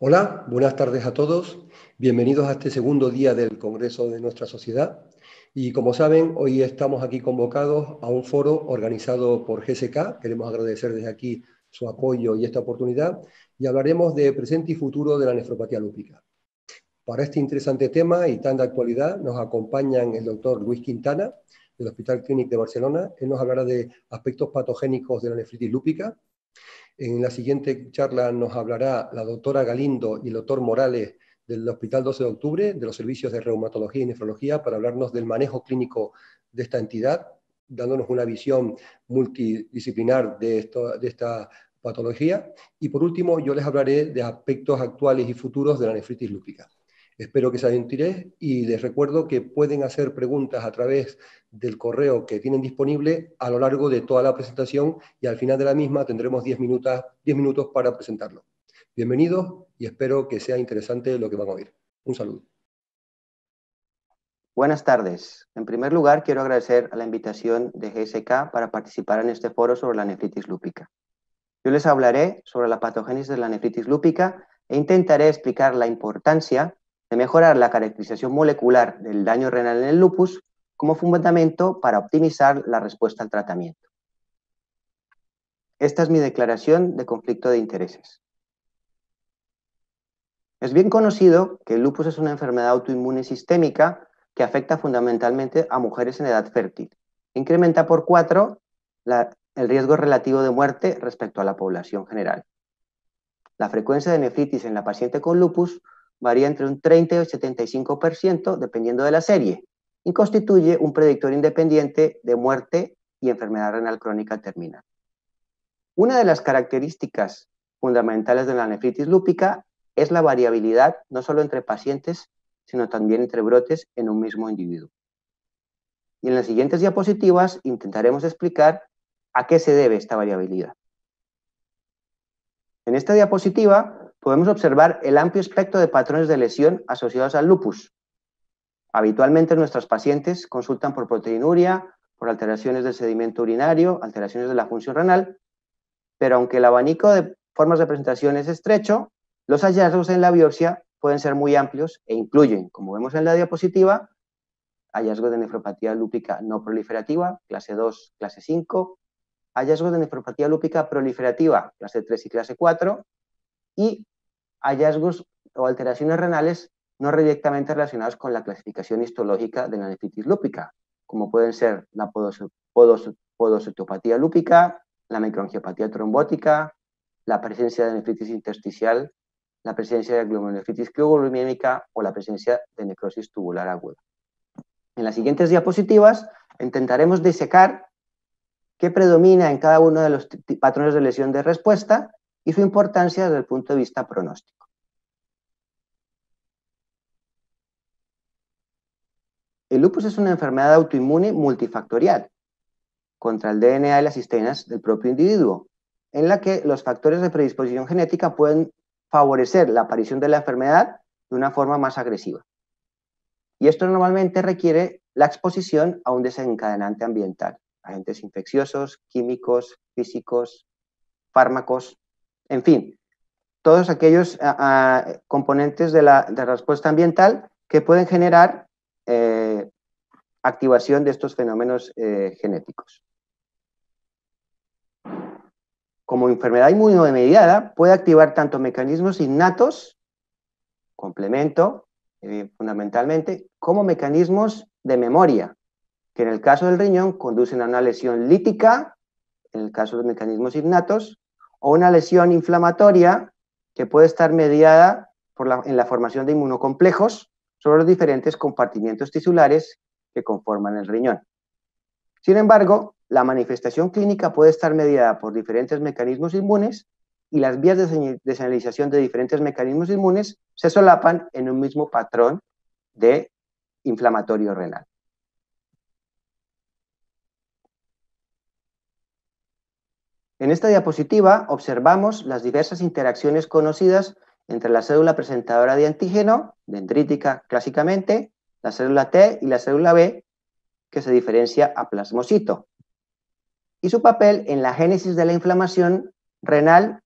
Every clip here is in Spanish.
Hola, buenas tardes a todos. Bienvenidos a este segundo día del Congreso de nuestra sociedad. Y como saben, hoy estamos aquí convocados a un foro organizado por GSK. Queremos agradecer desde aquí su apoyo y esta oportunidad. Y hablaremos de presente y futuro de la nefropatía lúpica. Para este interesante tema y tan de actualidad nos acompañan el doctor Luis Quintana, del Hospital Clínic de Barcelona. Él nos hablará de aspectos patogénicos de la nefritis lúpica. En la siguiente charla nos hablará la doctora Galindo y el doctor Morales del Hospital 12 de Octubre, de los servicios de reumatología y nefrología, para hablarnos del manejo clínico de esta entidad, dándonos una visión multidisciplinar de esta patología. Y por último, yo les hablaré de aspectos actuales y futuros de la nefritis lúpica. Espero que sea de interés y les recuerdo que pueden hacer preguntas a través del correo que tienen disponible a lo largo de toda la presentación y al final de la misma tendremos 10 minutos para presentarlo. Bienvenidos y espero que sea interesante lo que van a oír. Un saludo. Buenas tardes. En primer lugar, quiero agradecer a la invitación de GSK para participar en este foro sobre la nefritis lúpica. Yo les hablaré sobre la patogénesis de la nefritis lúpica e intentaré explicar la importancia de mejorar la caracterización molecular del daño renal en el lupus como fundamento para optimizar la respuesta al tratamiento. Esta es mi declaración de conflicto de intereses. Es bien conocido que el lupus es una enfermedad autoinmune sistémica que afecta fundamentalmente a mujeres en edad fértil. Incrementa por 4 el riesgo relativo de muerte respecto a la población general. La frecuencia de nefritis en la paciente con lupus varía entre un 30 y el 75% dependiendo de la serie y constituye un predictor independiente de muerte y enfermedad renal crónica terminal. Una de las características fundamentales de la nefritis lúpica es la variabilidad no solo entre pacientes, sino también entre brotes en un mismo individuo. Y en las siguientes diapositivas intentaremos explicar a qué se debe esta variabilidad. En esta diapositiva podemos observar el amplio espectro de patrones de lesión asociados al lupus. Habitualmente nuestros pacientes consultan por proteinuria, por alteraciones del sedimento urinario, alteraciones de la función renal, pero aunque el abanico de formas de presentación es estrecho, los hallazgos en la biopsia pueden ser muy amplios e incluyen, como vemos en la diapositiva, hallazgos de nefropatía lúpica no proliferativa, clase 2, clase 5, hallazgos de nefropatía lúpica proliferativa, clase 3 y clase 4, y hallazgos o alteraciones renales no directamente relacionados con la clasificación histológica de la nefritis lúpica, como pueden ser la podocytopatía lúpica, la microangiopatía trombótica, la presencia de nefritis intersticial, la presencia de glomerulonefritis cristaloglomérulica o la presencia de necrosis tubular aguda. En las siguientes diapositivas intentaremos disecar qué predomina en cada uno de los patrones de lesión de respuesta y su importancia desde el punto de vista pronóstico. El lupus es una enfermedad autoinmune multifactorial contra el DNA y las cisteínas del propio individuo, en la que los factores de predisposición genética pueden favorecer la aparición de la enfermedad de una forma más agresiva. Y esto normalmente requiere la exposición a un desencadenante ambiental, agentes infecciosos, químicos, físicos, fármacos, en fin, todos aquellos componentes de la respuesta ambiental que pueden generar activación de estos fenómenos genéticos. Como enfermedad inmunomediada, puede activar tanto mecanismos innatos, complemento, fundamentalmente, como mecanismos de memoria, que en el caso del riñón conducen a una lesión lítica, en el caso de los mecanismos innatos, o una lesión inflamatoria que puede estar mediada en la formación de inmunocomplejos sobre los diferentes compartimientos tisulares que conforman el riñón. Sin embargo, la manifestación clínica puede estar mediada por diferentes mecanismos inmunes y las vías de señalización de diferentes mecanismos inmunes se solapan en un mismo patrón de inflamatorio renal. En esta diapositiva observamos las diversas interacciones conocidas entre la célula presentadora de antígeno, dendrítica clásicamente, la célula T y la célula B, que se diferencia a plasmocito, y su papel en la génesis de la inflamación renal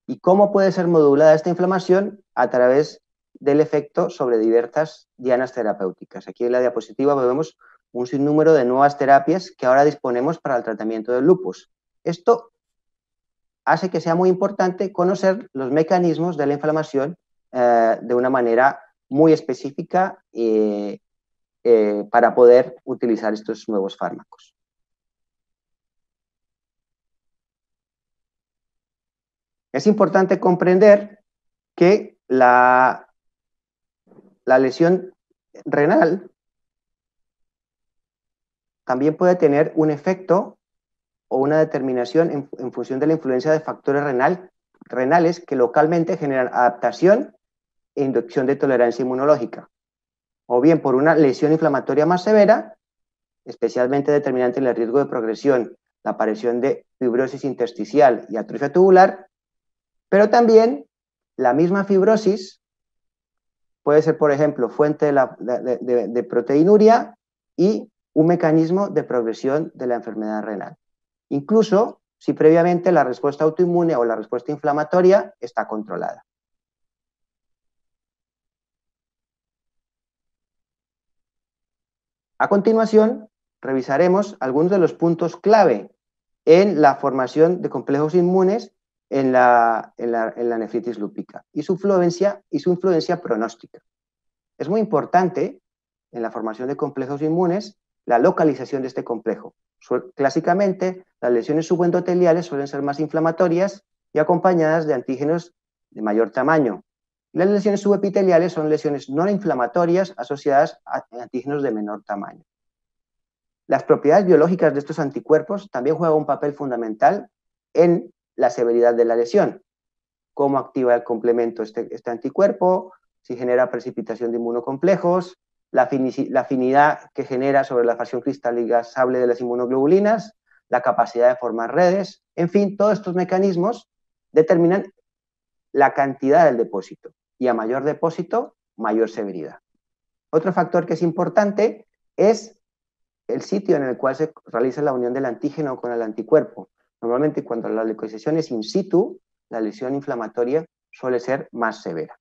¿Y cómo puede ser modulada esta inflamación? A través del efecto sobre diversas dianas terapéuticas. Aquí en la diapositiva vemos un sinnúmero de nuevas terapias que ahora disponemos para el tratamiento del lupus. Esto hace que sea muy importante conocer los mecanismos de la inflamación de una manera muy específica para poder utilizar estos nuevos fármacos. Es importante comprender que la lesión renal también puede tener un efecto o una determinación en función de la influencia de factores renales que localmente generan adaptación e inducción de tolerancia inmunológica, o bien por una lesión inflamatoria más severa, especialmente determinante en el riesgo de progresión, la aparición de fibrosis intersticial y atrofia tubular, pero también la misma fibrosis puede ser, por ejemplo, fuente de proteinuria y un mecanismo de progresión de la enfermedad renal. Incluso si previamente la respuesta autoinmune o la respuesta inflamatoria está controlada. A continuación, revisaremos algunos de los puntos clave en la formación de complejos inmunes en la nefritis lúpica y su influencia pronóstica. Es muy importante en la formación de complejos inmunes la localización de este complejo. Clásicamente, las lesiones subendoteliales suelen ser más inflamatorias y acompañadas de antígenos de mayor tamaño. Las lesiones subepiteliales son lesiones no inflamatorias asociadas a antígenos de menor tamaño. Las propiedades biológicas de estos anticuerpos también juegan un papel fundamental en la severidad de la lesión. Cómo activa el complemento este anticuerpo, si genera precipitación de inmunocomplejos, la afinidad que genera sobre la fracción cristalizable de las inmunoglobulinas, la capacidad de formar redes, en fin, todos estos mecanismos determinan la cantidad del depósito y a mayor depósito, mayor severidad. Otro factor que es importante es el sitio en el cual se realiza la unión del antígeno con el anticuerpo. Normalmente cuando la localización es in situ, la lesión inflamatoria suele ser más severa.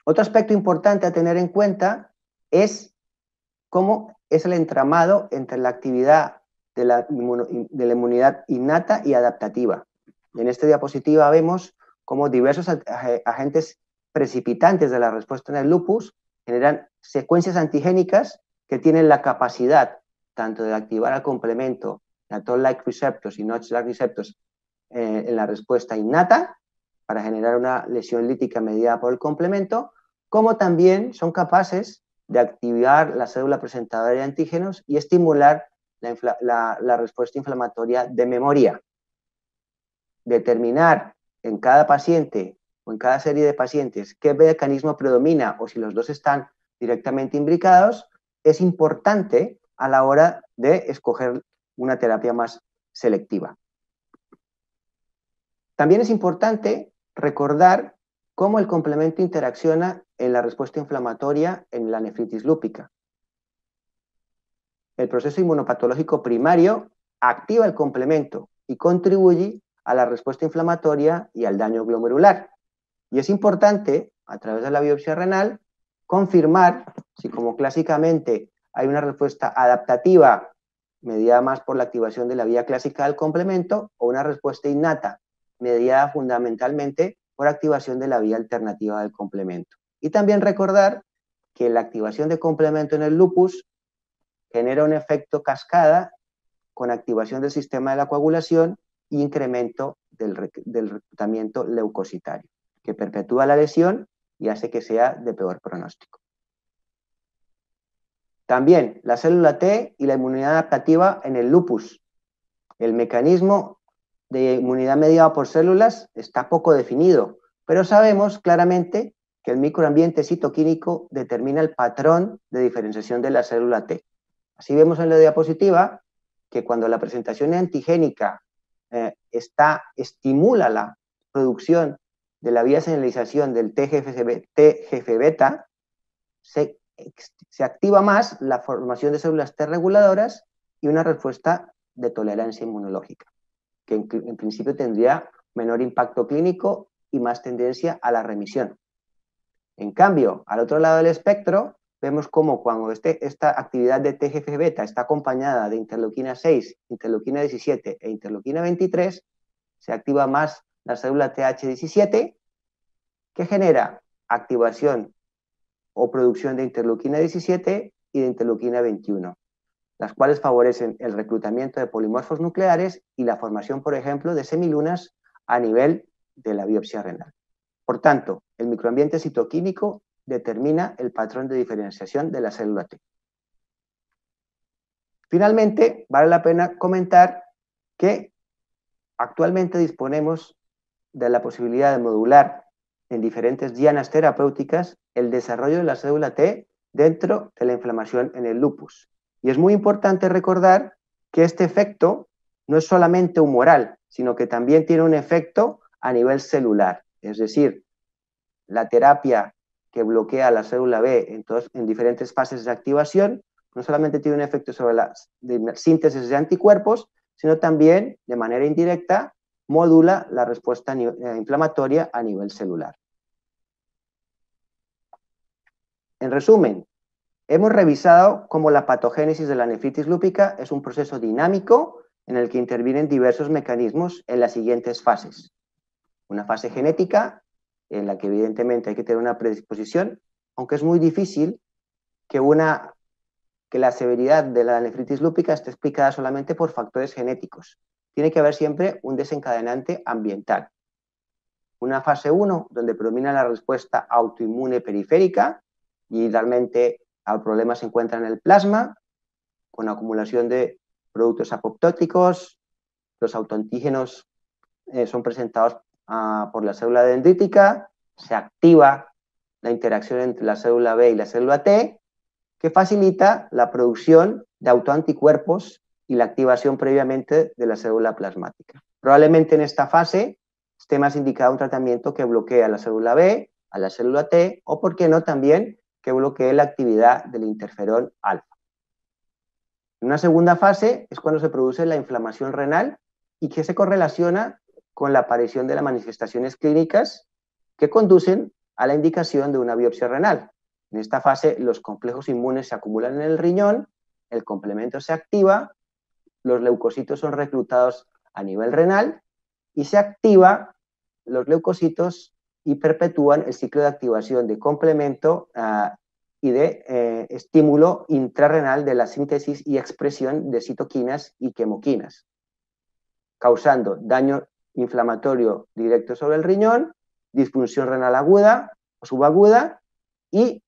Otro aspecto importante a tener en cuenta es cómo es el entramado entre la actividad de la inmunidad innata y adaptativa. En esta diapositiva vemos cómo diversos agentes precipitantes de la respuesta en el lupus generan secuencias antigénicas que tienen la capacidad tanto de activar al complemento, a Toll-like receptors y Notch-like receptors en la respuesta innata para generar una lesión lítica mediada por el complemento, como también son capaces de activar la célula presentadora de antígenos y estimular la respuesta inflamatoria de memoria. Determinar en cada paciente o en cada serie de pacientes qué mecanismo predomina o si los dos están directamente imbricados es importante a la hora de escoger una terapia más selectiva. También es importante recordar cómo el complemento interacciona en la respuesta inflamatoria en la nefritis lúpica. El proceso inmunopatológico primario activa el complemento y contribuye a la respuesta inflamatoria y al daño glomerular. Y es importante, a través de la biopsia renal, confirmar si como clásicamente hay una respuesta adaptativa mediada más por la activación de la vía clásica del complemento o una respuesta innata mediada fundamentalmente por activación de la vía alternativa del complemento. Y también recordar que la activación de complemento en el lupus genera un efecto cascada con activación del sistema de la coagulación e incremento del reclutamiento leucocitario, que perpetúa la lesión y hace que sea de peor pronóstico. También la célula T y la inmunidad adaptativa en el lupus. El mecanismo de inmunidad mediada por células está poco definido, pero sabemos claramente que el microambiente citoquímico determina el patrón de diferenciación de la célula T. Así vemos en la diapositiva que cuando la presentación antigénica estimula la producción de la vía señalización del TGF-beta, se activa más la formación de células T reguladoras y una respuesta de tolerancia inmunológica, que en principio tendría menor impacto clínico y más tendencia a la remisión. En cambio, al otro lado del espectro, vemos cómo cuando esta actividad de TGF-beta está acompañada de interleuquina 6, interleuquina 17 e interleuquina 23, se activa más la célula TH17, que genera activación o producción de interleuquina 17 y de interleuquina 21, las cuales favorecen el reclutamiento de polimorfos nucleares y la formación, por ejemplo, de semilunas a nivel de la biopsia renal. Por tanto, el microambiente citoquímico determina el patrón de diferenciación de la célula T. Finalmente, vale la pena comentar que actualmente disponemos de la posibilidad de modular en diferentes dianas terapéuticas el desarrollo de la célula T dentro de la inflamación en el lupus. Y es muy importante recordar que este efecto no es solamente humoral, sino que también tiene un efecto a nivel celular. Es decir, la terapia que bloquea la célula B en diferentes fases de activación no solamente tiene un efecto sobre la síntesis de anticuerpos, sino también, de manera indirecta, modula la respuesta inflamatoria a nivel celular. En resumen, hemos revisado cómo la patogénesis de la nefritis lúpica es un proceso dinámico en el que intervienen diversos mecanismos en las siguientes fases. Una fase genética, en la que evidentemente hay que tener una predisposición, aunque es muy difícil que la severidad de la nefritis lúpica esté explicada solamente por factores genéticos. Tiene que haber siempre un desencadenante ambiental. Una fase 1, donde predomina la respuesta autoinmune periférica, y realmente el problema se encuentra en el plasma, con acumulación de productos apoptóticos. Los autoantígenos son presentados por la célula dendrítica, se activa la interacción entre la célula B y la célula T, que facilita la producción de autoanticuerpos y la activación previamente de la célula plasmática. Probablemente en esta fase esté más indicado un tratamiento que bloquee a la célula B, a la célula T, o por qué no también que bloquee la actividad del interferón alfa. En una segunda fase es cuando se produce la inflamación renal y que se correlaciona con la aparición de las manifestaciones clínicas que conducen a la indicación de una biopsia renal. En esta fase, los complejos inmunes se acumulan en el riñón, el complemento se activa, los leucocitos son reclutados a nivel renal y se activa los leucocitos y perpetúan el ciclo de activación de complemento y de estímulo intrarrenal de la síntesis y expresión de citoquinas y quimoquinas, causando daño inflamatorio directo sobre el riñón, disfunción renal aguda o subaguda y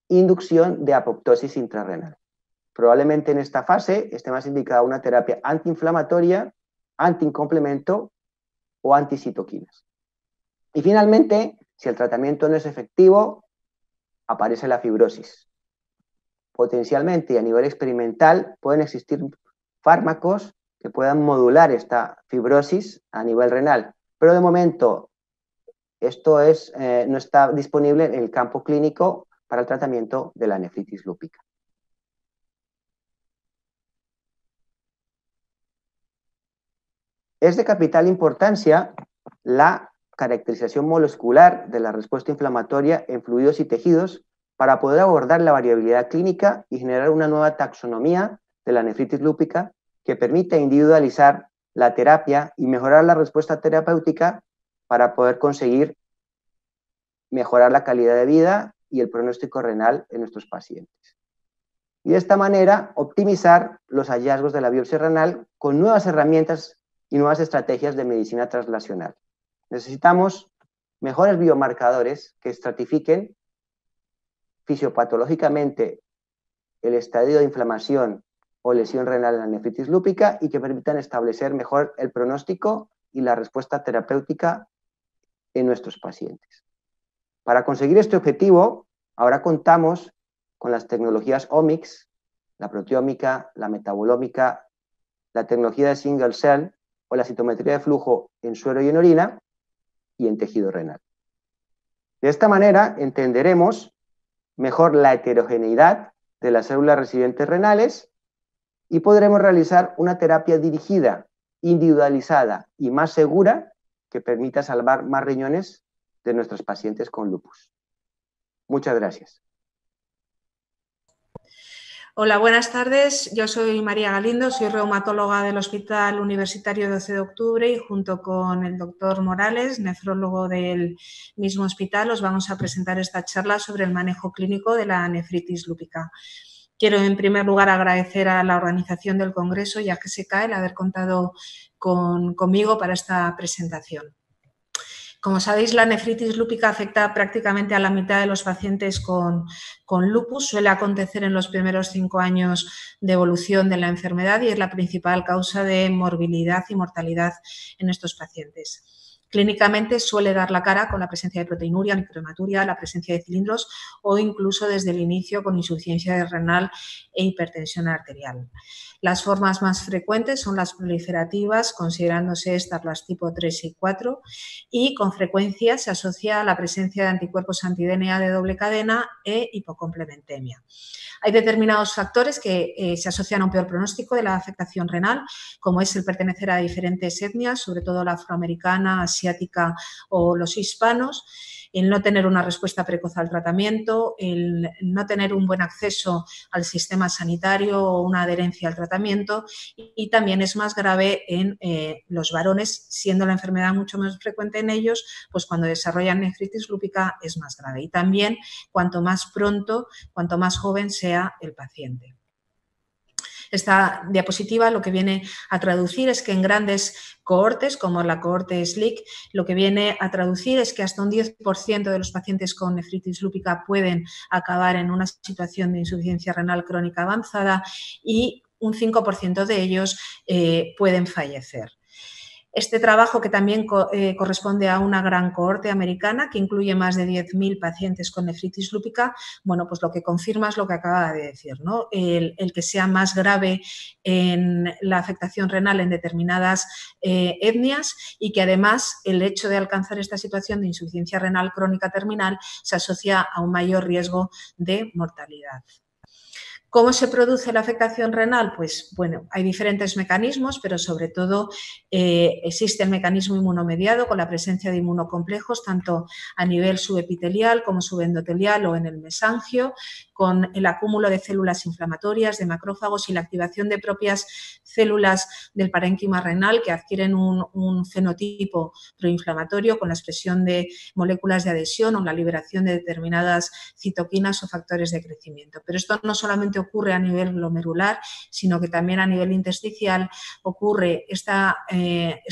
inducción de apoptosis intrarrenal. Probablemente en esta fase esté más indicada una terapia antiinflamatoria, anticomplemento o anticitoquinas. Y finalmente, si el tratamiento no es efectivo, aparece la fibrosis. Potencialmente y a nivel experimental pueden existir fármacos que puedan modular esta fibrosis a nivel renal, pero de momento esto no está disponible en el campo clínico para el tratamiento de la nefritis lúpica. Es de capital importancia la caracterización molecular de la respuesta inflamatoria en fluidos y tejidos para poder abordar la variabilidad clínica y generar una nueva taxonomía de la nefritis lúpica que permita individualizar la terapia y mejorar la respuesta terapéutica para poder conseguir mejorar la calidad de vida y el pronóstico renal en nuestros pacientes. Y de esta manera optimizar los hallazgos de la biopsia renal con nuevas herramientas y nuevas estrategias de medicina translacional. Necesitamos mejores biomarcadores que estratifiquen fisiopatológicamente el estadio de inflamación o lesión renal en la nefritis lúpica y que permitan establecer mejor el pronóstico y la respuesta terapéutica en nuestros pacientes. Para conseguir este objetivo, ahora contamos con las tecnologías omics, la proteómica, la metabolómica, la tecnología de single cell o la citometría de flujo en suero y en orina y en tejido renal. De esta manera entenderemos mejor la heterogeneidad de las células residentes renales y podremos realizar una terapia dirigida, individualizada y más segura que permita salvar más riñones de nuestros pacientes con lupus. Muchas gracias. Hola, buenas tardes. Yo soy María Galindo, soy reumatóloga del Hospital Universitario 12 de Octubre y junto con el doctor Morales, nefrólogo del mismo hospital, os vamos a presentar esta charla sobre el manejo clínico de la nefritis lúpica. Quiero, en primer lugar, agradecer a la organización del Congreso y a GSK el haber contado conmigo para esta presentación. Como sabéis, la nefritis lúpica afecta prácticamente a la mitad de los pacientes con lupus. Suele acontecer en los primeros 5 años de evolución de la enfermedad y es la principal causa de morbilidad y mortalidad en estos pacientes. Clínicamente suele dar la cara con la presencia de proteinuria, microhematuria, la presencia de cilindros o incluso desde el inicio con insuficiencia renal e hipertensión arterial. Las formas más frecuentes son las proliferativas, considerándose estas las tipo 3 y 4, y con frecuencia se asocia a la presencia de anticuerpos anti-DNA de doble cadena e hipocomplementemia. Hay determinados factores que se asocian a un peor pronóstico de la afectación renal, como es el pertenecer a diferentes etnias, sobre todo la afroamericana, asiática o los hispanos, el no tener una respuesta precoz al tratamiento, el no tener un buen acceso al sistema sanitario o una adherencia al tratamiento, y también es más grave en los varones, siendo la enfermedad mucho más frecuente en ellos, pues cuando desarrollan nefritis lúpica es más grave. Y también cuanto más pronto, cuanto más joven sea el paciente. Esta diapositiva lo que viene a traducir es que en grandes cohortes, como la cohorte SLIC, lo que viene a traducir es que hasta un 10% de los pacientes con nefritis lúpica pueden acabar en una situación de insuficiencia renal crónica avanzada y un 5% de ellos pueden fallecer. Este trabajo, que también corresponde a una gran cohorte americana que incluye más de 10.000 pacientes con nefritis lúpica, bueno, pues lo que confirma es lo que acaba de decir, ¿no? El que sea más grave en la afectación renal en determinadas etnias y que además el hecho de alcanzar esta situación de insuficiencia renal crónica terminal se asocia a un mayor riesgo de mortalidad. ¿Cómo se produce la afectación renal? Pues bueno, hay diferentes mecanismos, pero sobre todo existe el mecanismo inmunomediado con la presencia de inmunocomplejos tanto a nivel subepitelial como subendotelial o en el mesangio, con el acúmulo de células inflamatorias, de macrófagos y la activación de propias células del parénquima renal que adquieren un fenotipo proinflamatorio con la expresión de moléculas de adhesión o la liberación de determinadas citoquinas o factores de crecimiento. Pero esto no solamente ocurre a nivel glomerular, sino que también a nivel intersticial ocurre esta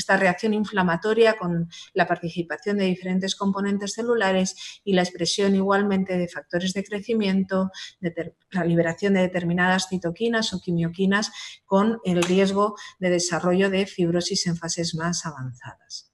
reacción inflamatoria con la participación de diferentes componentes celulares y la expresión igualmente de factores de crecimiento, de la liberación de determinadas citoquinas o quimioquinas con el riesgo de desarrollo de fibrosis en fases más avanzadas.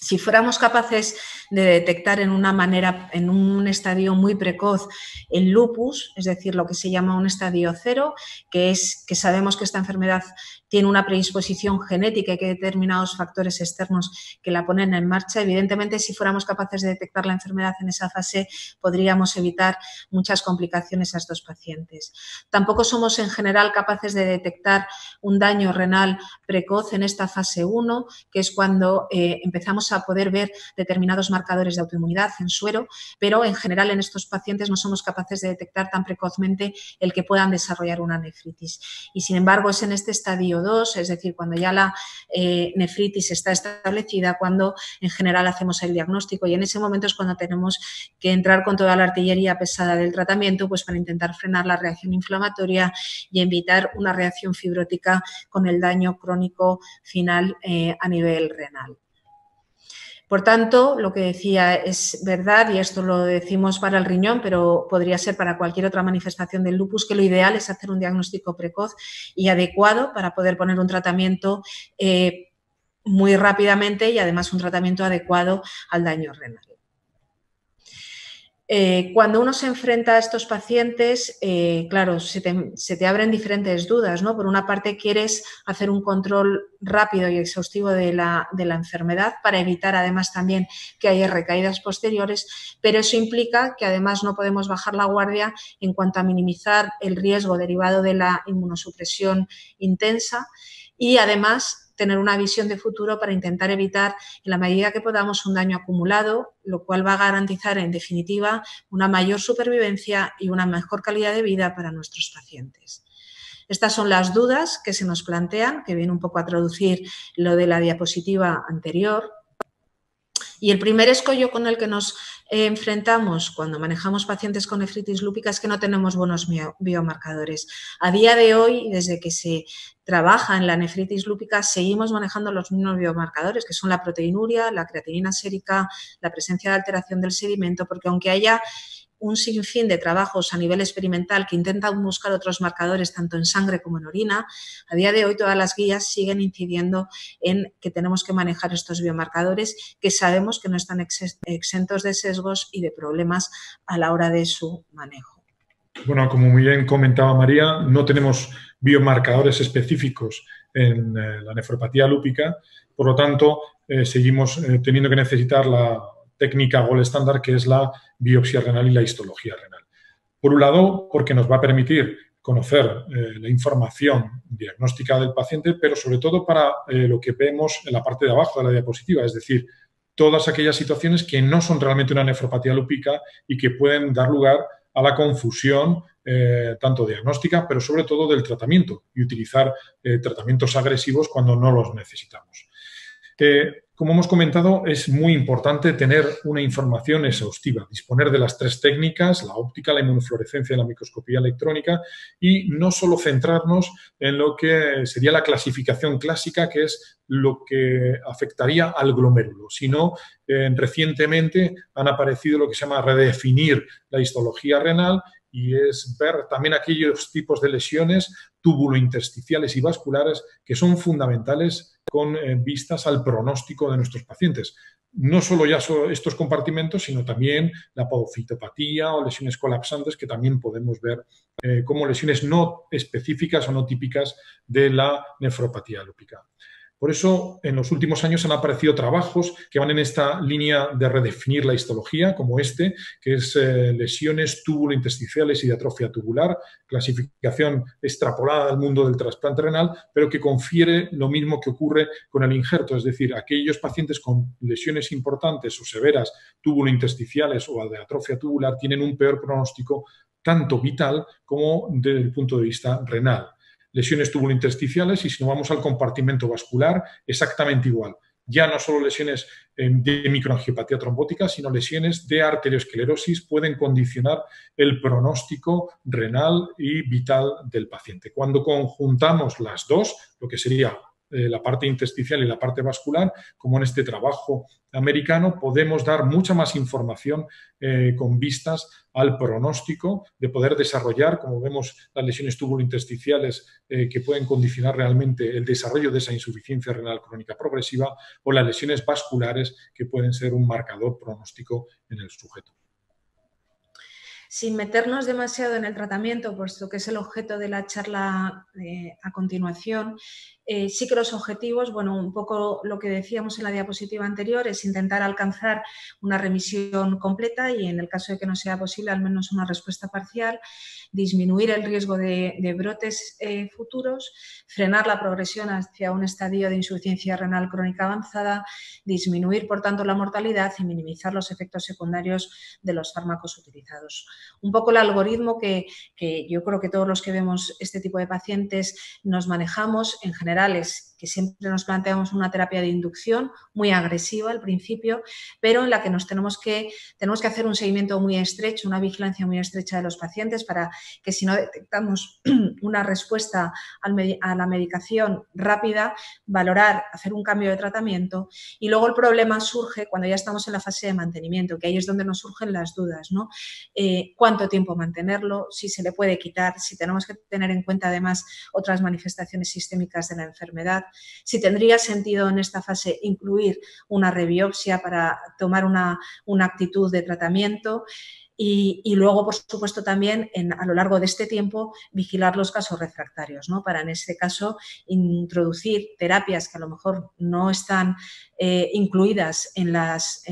Si fuéramos capaces de detectar en un estadio muy precoz el lupus, es decir, lo que se llama un estadio 0, que es que sabemos que esta enfermedad tiene una predisposición genética y que hay determinados factores externos que la ponen en marcha, evidentemente si fuéramos capaces de detectar la enfermedad en esa fase podríamos evitar muchas complicaciones a estos pacientes. Tampoco somos en general capaces de detectar un daño renal precoz en esta fase 1, que es cuando empezamos a poder ver determinados marcadores de autoinmunidad en suero, pero en general en estos pacientes no somos capaces de detectar tan precozmente el que puedan desarrollar una nefritis. Y sin embargo es en este estadio 2, es decir, cuando ya la nefritis está establecida, cuando en general hacemos el diagnóstico y en ese momento es cuando tenemos que entrar con toda la artillería pesada del tratamiento pues para intentar frenar la reacción inflamatoria y evitar una reacción fibrótica con el daño crónico final a nivel renal. Por tanto, lo que decía es verdad, y esto lo decimos para el riñón, pero podría ser para cualquier otra manifestación del lupus, que lo ideal es hacer un diagnóstico precoz y adecuado para poder poner un tratamiento muy rápidamente y además un tratamiento adecuado al daño renal. Cuando uno se enfrenta a estos pacientes, claro, se te abren diferentes dudas, ¿no? Por una parte, quieres hacer un control rápido y exhaustivo de la enfermedad para evitar además también que haya recaídas posteriores, pero eso implica que además no podemos bajar la guardia en cuanto a minimizar el riesgo derivado de la inmunosupresión intensa y además tener una visión de futuro para intentar evitar, en la medida que podamos, un daño acumulado, lo cual va a garantizar, en definitiva, una mayor supervivencia y una mejor calidad de vida para nuestros pacientes. Estas son las dudas que se nos plantean, que viene un poco a traducir lo de la diapositiva anterior. Y el primer escollo con el que nos enfrentamos cuando manejamos pacientes con nefritis lúpica es que no tenemos buenos biomarcadores. A día de hoy, desde que se trabaja en la nefritis lúpica, seguimos manejando los mismos biomarcadores, que son la proteinuria, la creatinina sérica, la presencia de alteración del sedimento, porque aunque haya un sinfín de trabajos a nivel experimental que intentan buscar otros marcadores tanto en sangre como en orina, a día de hoy todas las guías siguen incidiendo en que tenemos que manejar estos biomarcadores, que sabemos que no están exentos de sesgos y de problemas a la hora de su manejo. Bueno, como muy bien comentaba María, no tenemos biomarcadores específicos en la nefropatía lúpica, por lo tanto, seguimos teniendo que necesitar la técnica gold estándar, que es la biopsia renal y la histología renal. Por un lado, porque nos va a permitir conocer la información diagnóstica del paciente, pero sobre todo para lo que vemos en la parte de abajo de la diapositiva, es decir, todas aquellas situaciones que no son realmente una nefropatía lúpica y que pueden dar lugar a la confusión tanto diagnóstica, pero sobre todo del tratamiento, y utilizar tratamientos agresivos cuando no los necesitamos. Como hemos comentado, es muy importante tener una información exhaustiva, disponer de las tres técnicas, la óptica, la inmunofluorescencia y la microscopía electrónica, y no solo centrarnos en lo que sería la clasificación clásica, que es lo que afectaría al glomérulo, sino recientemente han aparecido lo que se llama redefinir la histología renal, y es ver también aquellos tipos de lesiones túbulo-intersticiales y vasculares que son fundamentales con vistas al pronóstico de nuestros pacientes. No solo ya son estos compartimentos, sino también la podocitopatía o lesiones colapsantes, que también podemos ver como lesiones no específicas o no típicas de la nefropatía lúpica. Por eso, en los últimos años han aparecido trabajos que van en esta línea de redefinir la histología, como este, que es lesiones túbulo-intersticiales y de atrofia tubular, clasificación extrapolada al mundo del trasplante renal, pero que confiere lo mismo que ocurre con el injerto, es decir, aquellos pacientes con lesiones importantes o severas túbulo-intersticiales o de atrofia tubular tienen un peor pronóstico tanto vital como desde el punto de vista renal. Lesiones túbulo-intersticiales, y si nos vamos al compartimento vascular, exactamente igual. Ya no solo lesiones de microangiopatía trombótica, sino lesiones de arteriosclerosis pueden condicionar el pronóstico renal y vital del paciente. Cuando conjuntamos las dos, lo que sería la parte intersticial y la parte vascular, como en este trabajo americano, podemos dar mucha más información con vistas al pronóstico, de poder desarrollar, como vemos, las lesiones túbulo-intersticiales que pueden condicionar realmente el desarrollo de esa insuficiencia renal crónica progresiva, o las lesiones vasculares que pueden ser un marcador pronóstico en el sujeto. Sin meternos demasiado en el tratamiento, puesto que es el objeto de la charla a continuación, sí que los objetivos, bueno, un poco lo que decíamos en la diapositiva anterior, es intentar alcanzar una remisión completa y, en el caso de que no sea posible, al menos una respuesta parcial, disminuir el riesgo de brotes futuros, frenar la progresión hacia un estadio de insuficiencia renal crónica avanzada, disminuir, por tanto, la mortalidad y minimizar los efectos secundarios de los fármacos utilizados. Un poco el algoritmo que yo creo que todos los que vemos este tipo de pacientes nos manejamos, en general, es que siempre nos planteamos una terapia de inducción muy agresiva al principio, pero en la que tenemos que hacer un seguimiento muy estrecho, una vigilancia muy estrecha de los pacientes, para que, si no detectamos una respuesta a la medicación rápida, valorar, hacer un cambio de tratamiento. Y luego el problema surge cuando ya estamos en la fase de mantenimiento, que ahí es donde nos surgen las dudas, ¿no? ¿Cuánto tiempo mantenerlo? Si se le puede quitar, si tenemos que tener en cuenta además otras manifestaciones sistémicas de la enfermedad, si tendría sentido en esta fase incluir una rebiopsia para tomar una actitud de tratamiento. Y luego, por supuesto, también a lo largo de este tiempo vigilar los casos refractarios, ¿no? Para, en este caso, introducir terapias que a lo mejor no están incluidas en las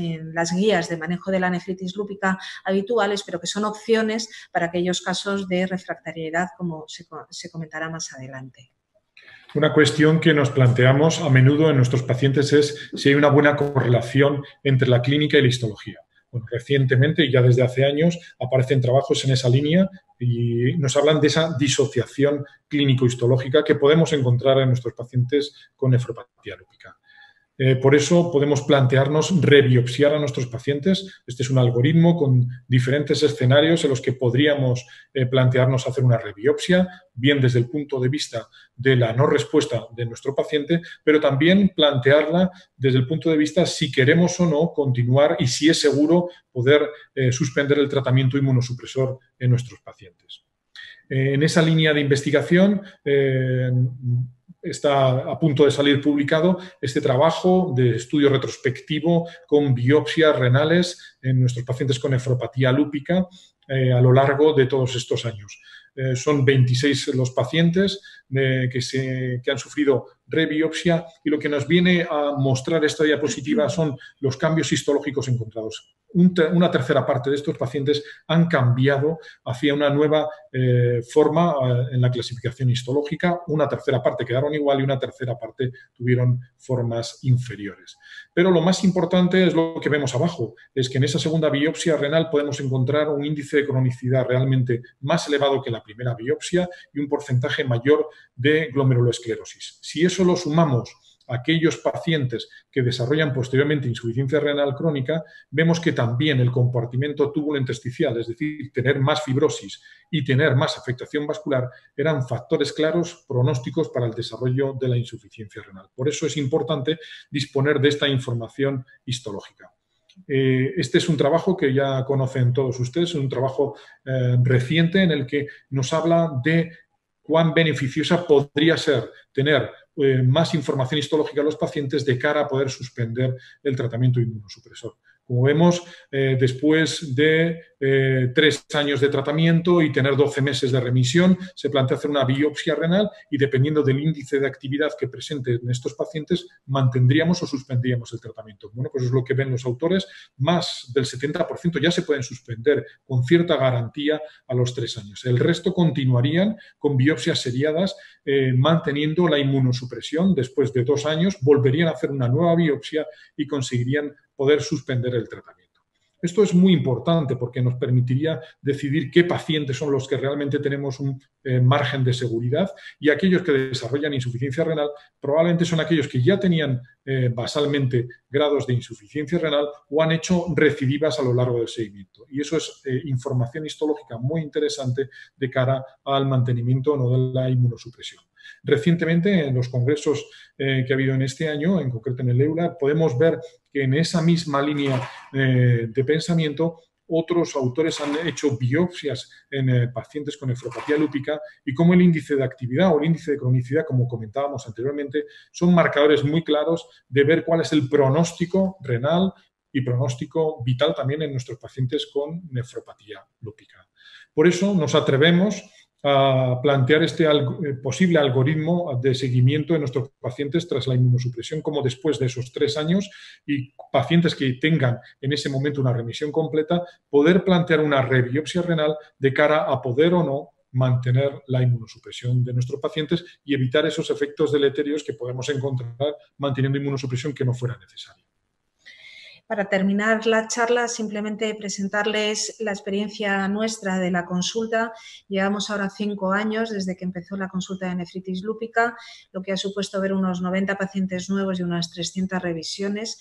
guías de manejo de la nefritis lúpica habituales, pero que son opciones para aquellos casos de refractariedad, como se comentará más adelante. Una cuestión que nos planteamos a menudo en nuestros pacientes es si hay una buena correlación entre la clínica y la histología. Bueno, recientemente, y ya desde hace años, aparecen trabajos en esa línea y nos hablan de esa disociación clínico-histológica que podemos encontrar en nuestros pacientes con nefropatía lúpica. Por eso podemos plantearnos rebiopsiar a nuestros pacientes. Este es un algoritmo con diferentes escenarios en los que podríamos plantearnos hacer una rebiopsia, bien desde el punto de vista de la no respuesta de nuestro paciente, pero también plantearla desde el punto de vista si queremos o no continuar y si es seguro poder suspender el tratamiento inmunosupresor en nuestros pacientes. En esa línea de investigación está a punto de salir publicado este trabajo de estudio retrospectivo con biopsias renales en nuestros pacientes con nefropatía lúpica a lo largo de todos estos años. Son 26 los pacientes que han sufrido rebiopsia y lo que nos viene a mostrar esta diapositiva son los cambios histológicos encontrados. Una tercera parte de estos pacientes han cambiado hacia una nueva forma en la clasificación histológica, una tercera parte quedaron igual y una tercera parte tuvieron formas inferiores. Pero lo más importante es lo que vemos abajo, es que en esa segunda biopsia renal podemos encontrar un índice de cronicidad realmente más elevado que la primera biopsia y un porcentaje mayor de glomerulosclerosis. Si eso lo sumamos a aquellos pacientes que desarrollan posteriormente insuficiencia renal crónica, vemos que también el compartimento túbulo-intersticial, es decir, tener más fibrosis y tener más afectación vascular, eran factores claros pronósticos para el desarrollo de la insuficiencia renal. Por eso es importante disponer de esta información histológica. Este es un trabajo que ya conocen todos ustedes, es un trabajo reciente en el que nos habla de cuán beneficiosa podría ser tener más información histológica a los pacientes de cara a poder suspender el tratamiento inmunosupresor. Como vemos, después de 3 años de tratamiento y tener 12 meses de remisión, se plantea hacer una biopsia renal y dependiendo del índice de actividad que presenten estos pacientes, mantendríamos o suspendríamos el tratamiento. Bueno, pues es lo que ven los autores, más del 70% ya se pueden suspender con cierta garantía a los 3 años. El resto continuarían con biopsias seriadas, manteniendo la inmunosupresión. Después de 2 años, volverían a hacer una nueva biopsia y conseguirían poder suspender el tratamiento. Esto es muy importante porque nos permitiría decidir qué pacientes son los que realmente tenemos un margen de seguridad y aquellos que desarrollan insuficiencia renal probablemente son aquellos que ya tenían basalmente grados de insuficiencia renal o han hecho recidivas a lo largo del seguimiento. Y eso es información histológica muy interesante de cara al mantenimiento o no de la inmunosupresión. Recientemente, en los congresos que ha habido en este año, en concreto en el EULAR, podemos ver que en esa misma línea de pensamiento otros autores han hecho biopsias en pacientes con nefropatía lúpica y cómo el índice de actividad o el índice de cronicidad, como comentábamos anteriormente, son marcadores muy claros de ver cuál es el pronóstico renal y pronóstico vital también en nuestros pacientes con nefropatía lúpica. Por eso nos atrevemos a plantear este posible algoritmo de seguimiento de nuestros pacientes tras la inmunosupresión, como después de esos 3 años y pacientes que tengan en ese momento una remisión completa, poder plantear una rebiopsia renal de cara a poder o no mantener la inmunosupresión de nuestros pacientes y evitar esos efectos deleterios que podemos encontrar manteniendo inmunosupresión que no fuera necesaria. Para terminar la charla, simplemente presentarles la experiencia nuestra de la consulta. Llevamos ahora 5 años desde que empezó la consulta de nefritis lúpica, lo que ha supuesto ver unos 90 pacientes nuevos y unas 300 revisiones.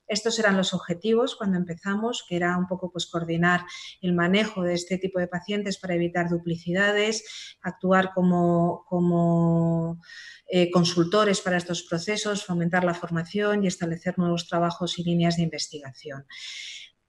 Estos eran los objetivos cuando empezamos, que era un poco pues, coordinar el manejo de este tipo de pacientes para evitar duplicidades, actuar como consultores para estos procesos, fomentar la formación y establecer nuevos trabajos y líneas de investigación.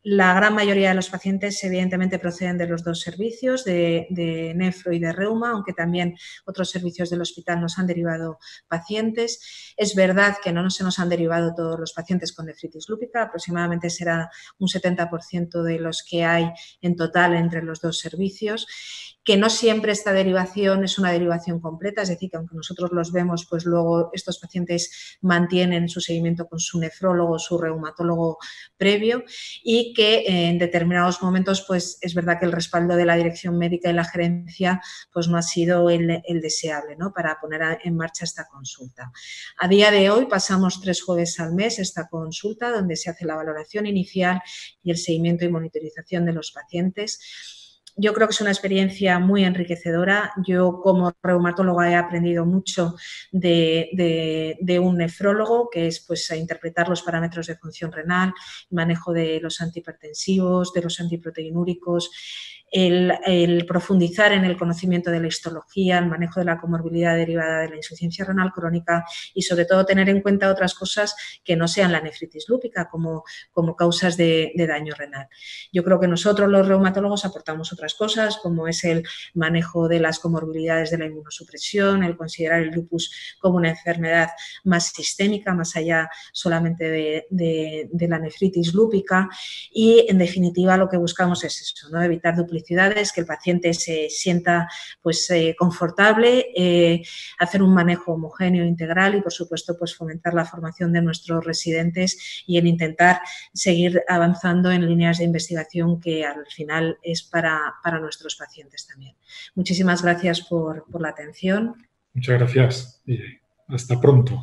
La gran mayoría de los pacientes evidentemente proceden de los 2 servicios, de nefro y de reuma, aunque también otros servicios del hospital nos han derivado pacientes. Es verdad que no se nos han derivado todos los pacientes con nefritis lúpica, aproximadamente será un 70% de los que hay en total entre los 2 servicios, que no siempre esta derivación es una derivación completa, es decir, que aunque nosotros los vemos, pues luego estos pacientes mantienen su seguimiento con su nefrólogo, su reumatólogo previo y que en determinados momentos pues es verdad que el respaldo de la dirección médica y la gerencia pues no ha sido el deseable, ¿no?, para poner en marcha esta consulta. A día de hoy pasamos 3 jueves al mes esta consulta donde se hace la valoración inicial y el seguimiento y monitorización de los pacientes. Yo creo que es una experiencia muy enriquecedora. Yo como reumatóloga he aprendido mucho de un nefrólogo, que es pues a interpretar los parámetros de función renal, manejo de los antihipertensivos, de los antiproteinúricos, el profundizar en el conocimiento de la histología, el manejo de la comorbilidad derivada de la insuficiencia renal crónica y sobre todo tener en cuenta otras cosas que no sean la nefritis lúpica como causas de daño renal. Yo creo que nosotros los reumatólogos aportamos otras cosas como es el manejo de las comorbilidades de la inmunosupresión, el considerar el lupus como una enfermedad más sistémica, más allá solamente de la nefritis lúpica y en definitiva lo que buscamos es eso, ¿no?, evitar duplicidades, que el paciente se sienta pues confortable, hacer un manejo homogéneo integral y por supuesto pues fomentar la formación de nuestros residentes y en intentar seguir avanzando en líneas de investigación que al final es para nuestros pacientes también. Muchísimas gracias por la atención. Muchas gracias y hasta pronto.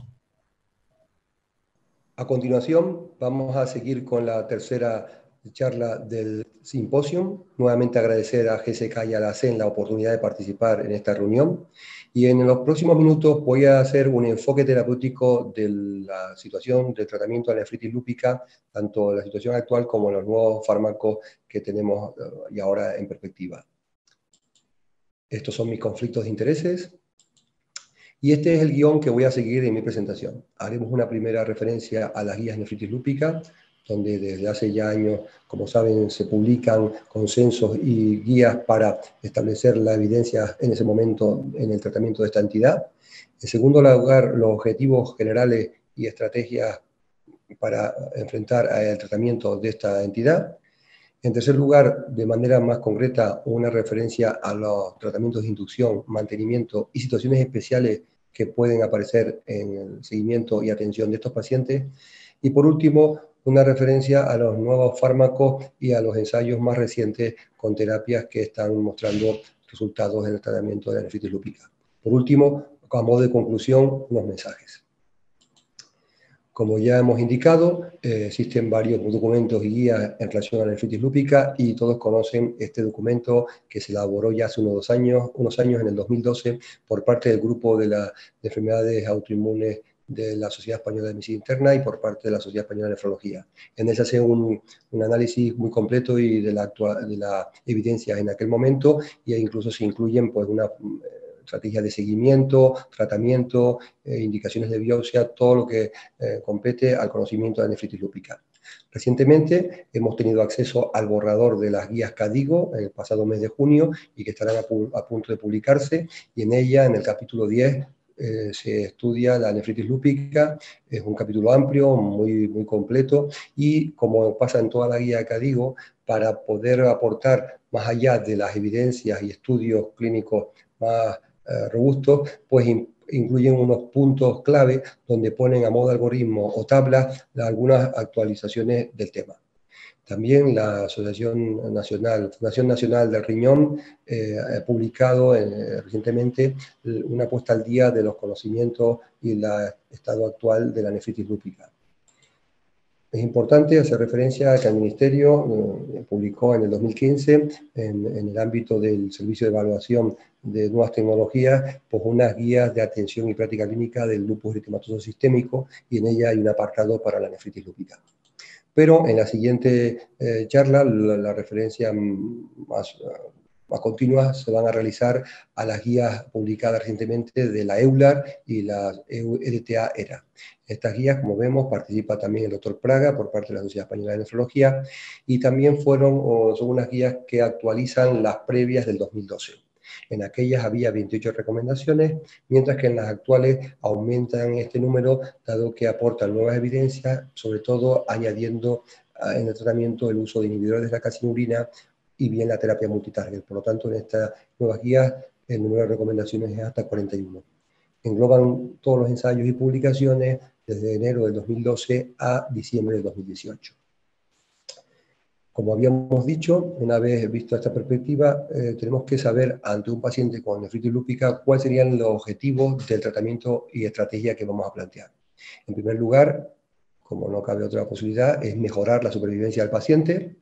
A continuación, vamos a seguir con la tercera charla del simposio. Nuevamente agradecer a GSK y a la CEN la oportunidad de participar en esta reunión. Y en los próximos minutos voy a hacer un enfoque terapéutico de la situación de tratamiento de la nefritis lúpica, tanto la situación actual como los nuevos fármacos que tenemos y ahora en perspectiva. Estos son mis conflictos de intereses. Y este es el guión que voy a seguir en mi presentación. Haremos una primera referencia a las guías nefritis lúpica, donde desde hace ya años, como saben, se publican consensos y guías para establecer la evidencia en ese momento en el tratamiento de esta entidad. En segundo lugar, los objetivos generales y estrategias para enfrentar el tratamiento de esta entidad. En tercer lugar, de manera más concreta, una referencia a los tratamientos de inducción, mantenimiento y situaciones especiales que pueden aparecer en el seguimiento y atención de estos pacientes. Y por último, una referencia a los nuevos fármacos y a los ensayos más recientes con terapias que están mostrando resultados en el tratamiento de la nefritis lúpica. Por último, a modo de conclusión, unos mensajes. Como ya hemos indicado, existen varios documentos y guías en relación a la nefritis lúpica y todos conocen este documento que se elaboró ya hace unos años en el 2012, por parte del grupo de las enfermedades autoinmunes de la Sociedad Española de Medicina Interna y por parte de la Sociedad Española de Nefrología. En él se hace un análisis muy completo y de la evidencia en aquel momento, e incluso se incluyen pues una estrategias de seguimiento, tratamiento, indicaciones de biopsia, todo lo que compete al conocimiento de la nefritis lúpica. Recientemente hemos tenido acceso al borrador de las guías KDIGO el pasado mes de junio y que estarán a punto de publicarse, y en ella, en el capítulo 10, se estudia la nefritis lúpica. Es un capítulo amplio, muy completo, y como pasa en toda la guía KDIGO, para poder aportar más allá de las evidencias y estudios clínicos más robustos, pues incluyen unos puntos clave donde ponen a modo de algoritmo o tablas algunas actualizaciones del tema. También la Fundación Nacional del Riñón ha publicado recientemente una puesta al día de los conocimientos y el estado actual de la nefritis lúpica. Es importante hacer referencia a que el Ministerio publicó en el 2015, en el ámbito del Servicio de Evaluación de Nuevas Tecnologías, pues unas guías de atención y práctica clínica del lupus eritematoso sistémico, y en ella hay un apartado para la nefritis lúpica. Pero en la siguiente charla, la referencia más continuas se van a realizar a las guías publicadas recientemente de la EULAR y la EDTA-ERA. Estas guías, como vemos, participa también el doctor Praga por parte de la Sociedad Española de Nefrología, y también son unas guías que actualizan las previas del 2012. En aquellas había 28 recomendaciones, mientras que en las actuales aumentan este número, dado que aportan nuevas evidencias, sobre todo añadiendo en el tratamiento el uso de inhibidores de la calcinurina y bien la terapia multitarget. Por lo tanto, en estas nuevas guías el número de recomendaciones es hasta 41. Engloban todos los ensayos y publicaciones desde enero del 2012 a diciembre del 2018. Como habíamos dicho, una vez visto esta perspectiva, tenemos que saber ante un paciente con nefritis lúpica cuáles serían los objetivos del tratamiento y estrategia que vamos a plantear. En primer lugar, como no cabe otra posibilidad, es mejorar la supervivencia del paciente.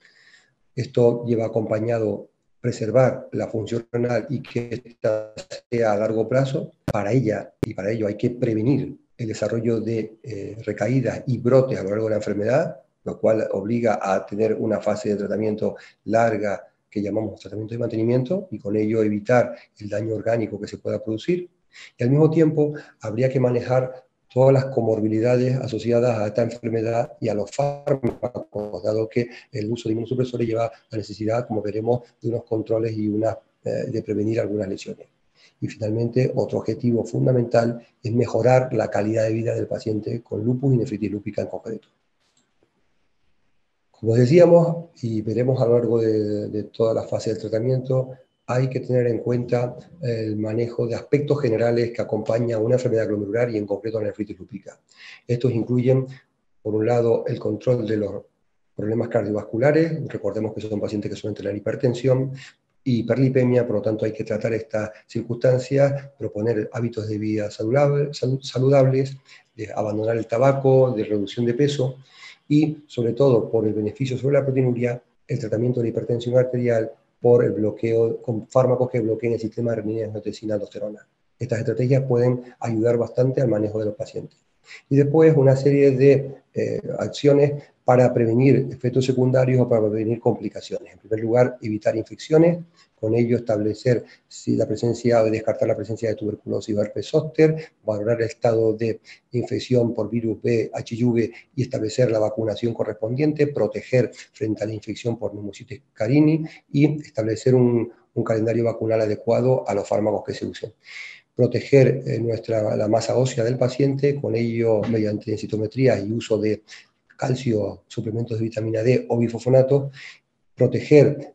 Esto lleva acompañado preservar la función renal y que ésta sea a largo plazo. Para ello hay que prevenir el desarrollo de recaídas y brotes a lo largo de la enfermedad, lo cual obliga a tener una fase de tratamiento larga que llamamos tratamiento de mantenimiento, y con ello evitar el daño orgánico que se pueda producir. Y al mismo tiempo habría que manejar todas las comorbilidades asociadas a esta enfermedad y a los fármacos, dado que el uso de inmunosupresores lleva la necesidad, como veremos, de unos controles y de prevenir algunas lesiones. Y finalmente, otro objetivo fundamental es mejorar la calidad de vida del paciente con lupus y nefritis lúpica en concreto. Como decíamos, y veremos a lo largo de toda la fase del tratamiento, hay que tener en cuenta el manejo de aspectos generales que acompañan a una enfermedad glomerular y en concreto a la nefritis lúpica. Estos incluyen, por un lado, el control de los problemas cardiovasculares. Recordemos que son pacientes que suelen tener hipertensión y hiperlipemia, por lo tanto hay que tratar estas circunstancias, proponer hábitos de vida saludables, de abandonar el tabaco, de reducción de peso, y sobre todo por el beneficio sobre la proteinuria, el tratamiento de la hipertensión arterial por el bloqueo con fármacos que bloqueen el sistema de renina-angiotensina-aldosterona. Estas estrategias pueden ayudar bastante al manejo de los pacientes. Y después una serie de acciones para prevenir efectos secundarios o para prevenir complicaciones. En primer lugar, evitar infecciones, con ello establecer si la presencia o descartar la presencia de tuberculosis o herpes zóster, valorar el estado de infección por virus B, HIV y establecer la vacunación correspondiente, proteger frente a la infección por pneumocitis carini y establecer un calendario vacunal adecuado a los fármacos que se usen. Proteger la masa ósea del paciente, con ello mediante densitometría y uso de calcio, suplementos de vitamina D o bifosfonato, proteger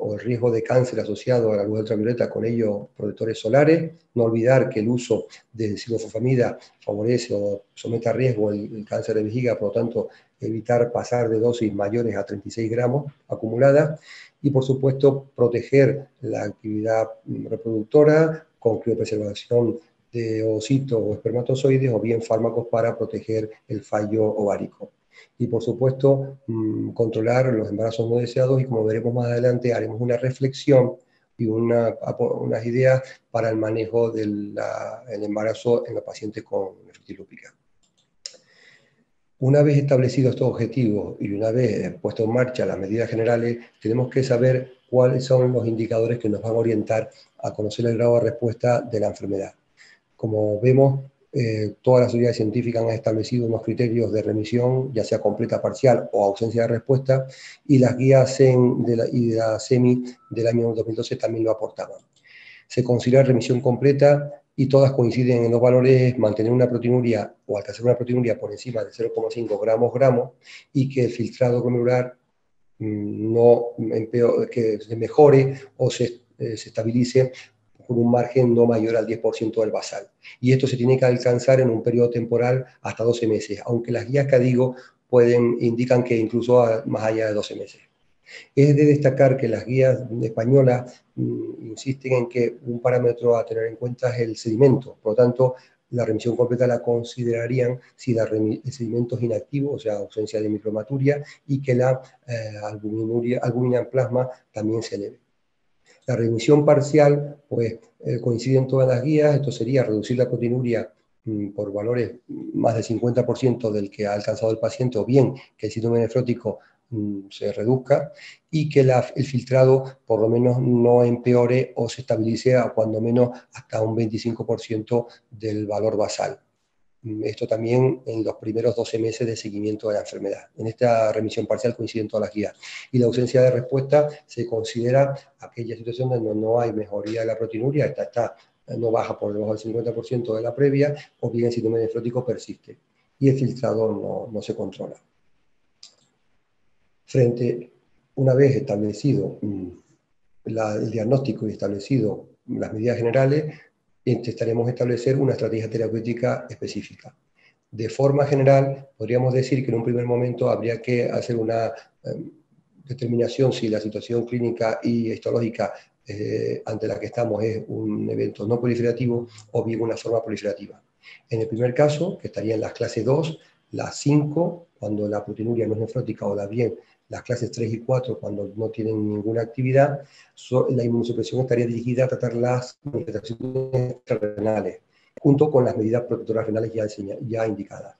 o el riesgo de cáncer asociado a la luz ultravioleta, con ello protectores solares. No olvidar que el uso de ciclofosfamida favorece o somete a riesgo el cáncer de vejiga, por lo tanto evitar pasar de dosis mayores a 36 gramos acumuladas. Y por supuesto proteger la actividad reproductora con criopreservación de ovocitos o espermatozoides, o bien fármacos para proteger el fallo ovárico. Y por supuesto, controlar los embarazos no deseados, y como veremos más adelante, haremos una reflexión y unas ideas para el manejo del embarazo en los pacientes con nefritis lúpica. Una vez establecidos estos objetivos y una vez puesto en marcha las medidas generales, tenemos que saber cuáles son los indicadores que nos van a orientar a conocer el grado de respuesta de la enfermedad. Como vemos, todas las unidades científicas han establecido unos criterios de remisión, ya sea completa, parcial o ausencia de respuesta, y las guías CEN y la SEMI del año 2012 también lo aportaban. Se considera remisión completa y todas coinciden en los valores: mantener una proteinuria o alcanzar una proteinuria por encima de 0,5 gramos, y que el filtrado glomerular que se mejore o se estabilice con un margen no mayor al 10% del basal. Y esto se tiene que alcanzar en un periodo temporal hasta 12 meses, aunque las guías que digo indican que incluso más allá de 12 meses. Es de destacar que las guías españolas insisten en que un parámetro a tener en cuenta es el sedimento. Por lo tanto, la remisión completa la considerarían si el sedimento es inactivo, o sea, ausencia de micromaturia, y que la albúmina en plasma también se eleve. La remisión parcial, pues coincide en todas las guías. Esto sería reducir la proteinuria por valores más del 50% del que ha alcanzado el paciente, o bien que el síndrome nefrótico se reduzca, y que el filtrado por lo menos no empeore o se estabilice a cuando menos hasta un 25% del valor basal. Esto también en los primeros 12 meses de seguimiento de la enfermedad. En esta remisión parcial coinciden todas las guías. Y la ausencia de respuesta se considera aquella situación donde no hay mejoría de la proteinuria, esta no baja por debajo del 50% de la previa, o bien el síndrome nefrótico persiste y el filtrado no se controla. Una vez establecido el diagnóstico y establecido las medidas generales, intentaremos establecer una estrategia terapéutica específica. De forma general, podríamos decir que en un primer momento habría que hacer una determinación si la situación clínica y histológica ante la que estamos es un evento no proliferativo o bien una forma proliferativa. En el primer caso, que estaría en las clases 2, las 5, cuando la proteinuria no es nefrótica, o bien las clases 3 y 4, cuando no tienen ninguna actividad, la inmunosupresión estaría dirigida a tratar las manifestaciones renales, junto con las medidas protectoras renales ya indicadas.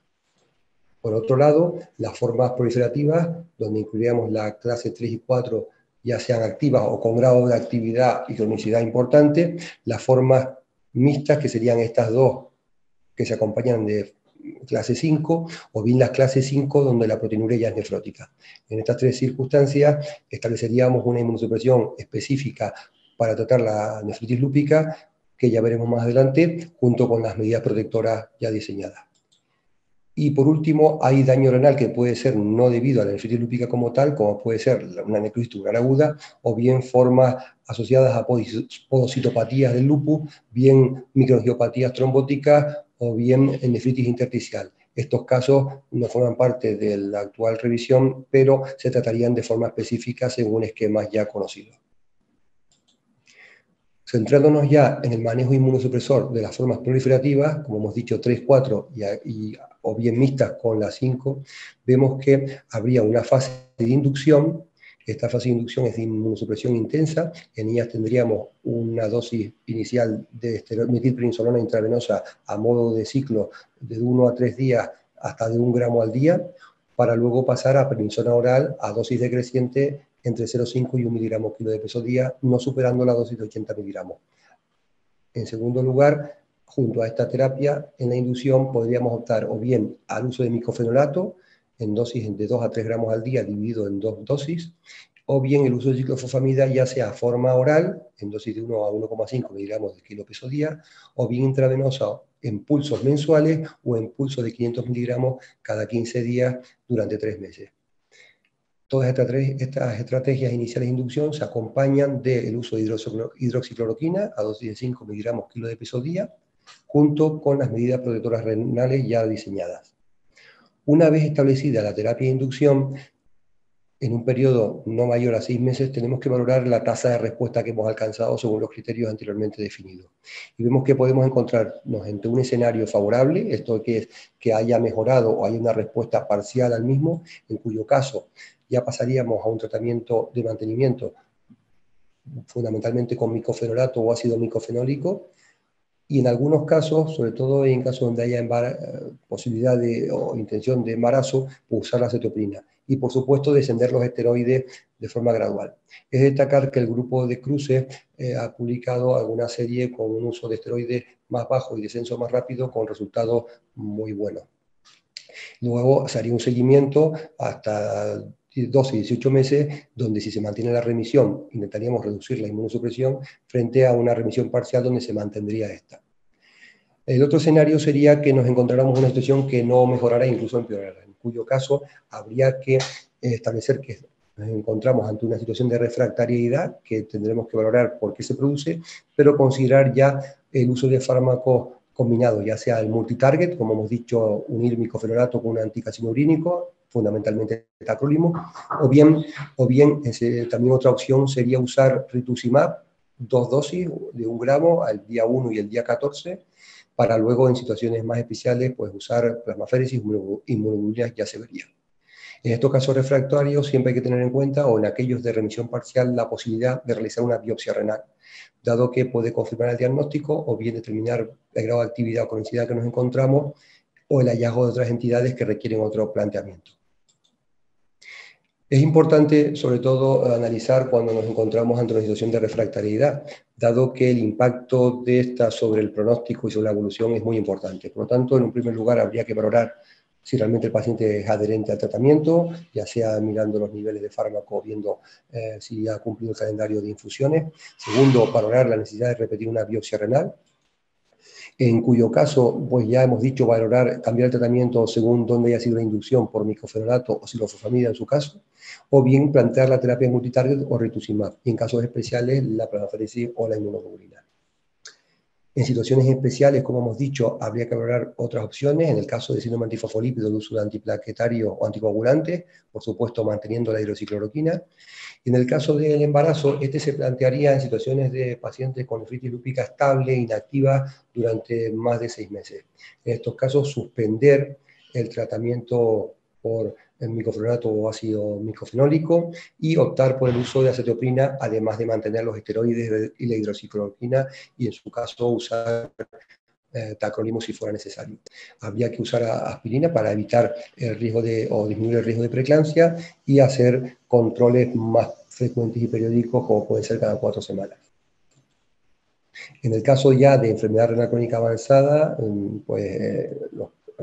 Por otro lado, las formas proliferativas, donde incluiríamos la clase 3 y 4, ya sean activas o con grado de actividad y cronicidad importante, las formas mixtas, que serían estas dos, que se acompañan de clase 5, o bien las clases 5, donde la proteinuria ya es nefrótica. En estas tres circunstancias estableceríamos una inmunosupresión específica para tratar la nefritis lúpica, que ya veremos más adelante, junto con las medidas protectoras ya diseñadas. Y por último, hay daño renal que puede ser no debido a la nefritis lúpica como tal, como puede ser una necrosis tubular aguda, o bien formas asociadas a podocitopatías del lupus, bien microangiopatías trombóticas, o bien nefritis intersticial. Estos casos no forman parte de la actual revisión, pero se tratarían de forma específica según esquemas ya conocidos. Centrándonos ya en el manejo inmunosupresor de las formas proliferativas, como hemos dicho 3, 4 o bien mixtas con las 5, vemos que habría una fase de inducción. Esta fase de inducción es de inmunosupresión intensa. En ellas tendríamos una dosis inicial de metilprednisolona intravenosa a modo de ciclo de 1 a 3 días hasta de 1 gramo al día, para luego pasar a prednisona oral a dosis decreciente entre 0,5 y 1 miligramo kilo de peso día, no superando la dosis de 80 miligramos. En segundo lugar, junto a esta terapia, en la inducción podríamos optar o bien al uso de micofenolato en dosis de 2 a 3 gramos al día dividido en 2 dosis, o bien el uso de ciclofosfamida ya sea forma oral, en dosis de 1 a 1,5 miligramos de kilo peso día, o bien intravenosa en pulsos mensuales o en pulsos de 500 miligramos cada 15 días durante 3 meses. Todas estas estrategias iniciales de inducción se acompañan del uso de hidroxicloroquina a dosis de 5 miligramos kilo de peso día, junto con las medidas protectoras renales ya diseñadas. Una vez establecida la terapia de inducción, en un periodo no mayor a 6 meses, tenemos que valorar la tasa de respuesta que hemos alcanzado según los criterios anteriormente definidos. Y vemos que podemos encontrarnos entre un escenario favorable, esto que es que haya mejorado o haya una respuesta parcial al mismo, en cuyo caso ya pasaríamos a un tratamiento de mantenimiento, fundamentalmente con micofenolato o ácido micofenólico, y en algunos casos, sobre todo en casos donde haya posibilidad o intención de embarazo, usar la cetoprina. Y por supuesto descender los esteroides de forma gradual. Es destacar que el grupo de Cruces ha publicado alguna serie con un uso de esteroides más bajo y descenso más rápido con resultados muy buenos. Luego se haría un seguimiento hasta 12 y 18 meses, donde si se mantiene la remisión, intentaríamos reducir la inmunosupresión frente a una remisión parcial donde se mantendría esta. El otro escenario sería que nos encontráramos en una situación que no mejorara e incluso empeorara, en cuyo caso habría que establecer que nos encontramos ante una situación de refractariedad que tendremos que valorar por qué se produce, pero considerar ya el uso de fármacos combinados, ya sea el multitarget, como hemos dicho, unir micofenolato con un anticacineurínico, fundamentalmente tacrolimus, o bien también otra opción sería usar rituximab, 2 dosis de 1 gramo al día 1 y el día 14, para luego en situaciones más especiales pues usar plasmaféresis, inmunoglobulinas, ya se vería. En estos casos refractarios siempre hay que tener en cuenta, o en aquellos de remisión parcial, la posibilidad de realizar una biopsia renal, dado que puede confirmar el diagnóstico o bien determinar el grado de actividad o cronicidad que nos encontramos, o el hallazgo de otras entidades que requieren otro planteamiento. Es importante, sobre todo, analizar cuando nos encontramos ante una situación de refractariedad, dado que el impacto de esta sobre el pronóstico y sobre la evolución es muy importante. Por lo tanto, en un primer lugar, habría que valorar si realmente el paciente es adherente al tratamiento, ya sea mirando los niveles de fármaco, viendo si ha cumplido el calendario de infusiones. Segundo, valorar la necesidad de repetir una biopsia renal, en cuyo caso, pues ya hemos dicho, valorar, cambiar el tratamiento según dónde haya sido la inducción por micofenolato o ciclofosfamida en su caso, o bien plantear la terapia multitarget o rituximab, y en casos especiales la plasmaféresis o la inmunoglobulina. En situaciones especiales, como hemos dicho, habría que valorar otras opciones. En el caso de síndrome antifosfolípido, el uso de antiplaquetarios o anticoagulantes, por supuesto manteniendo la hidroxicloroquina. Y en el caso del embarazo, este se plantearía en situaciones de pacientes con nefritis lúpica estable, inactiva, durante más de 6 meses. En estos casos, suspender el tratamiento por el micofenonato o ácido micofenólico y optar por el uso de acetoprina, además de mantener los esteroides y la hidroxicloroquina, y en su caso usar tacrolimus si fuera necesario. Habría que usar aspirina para evitar el riesgo o disminuir el riesgo de preeclampsia y hacer controles más frecuentes y periódicos, como pueden ser cada 4 semanas. En el caso ya de enfermedad renal crónica avanzada, pues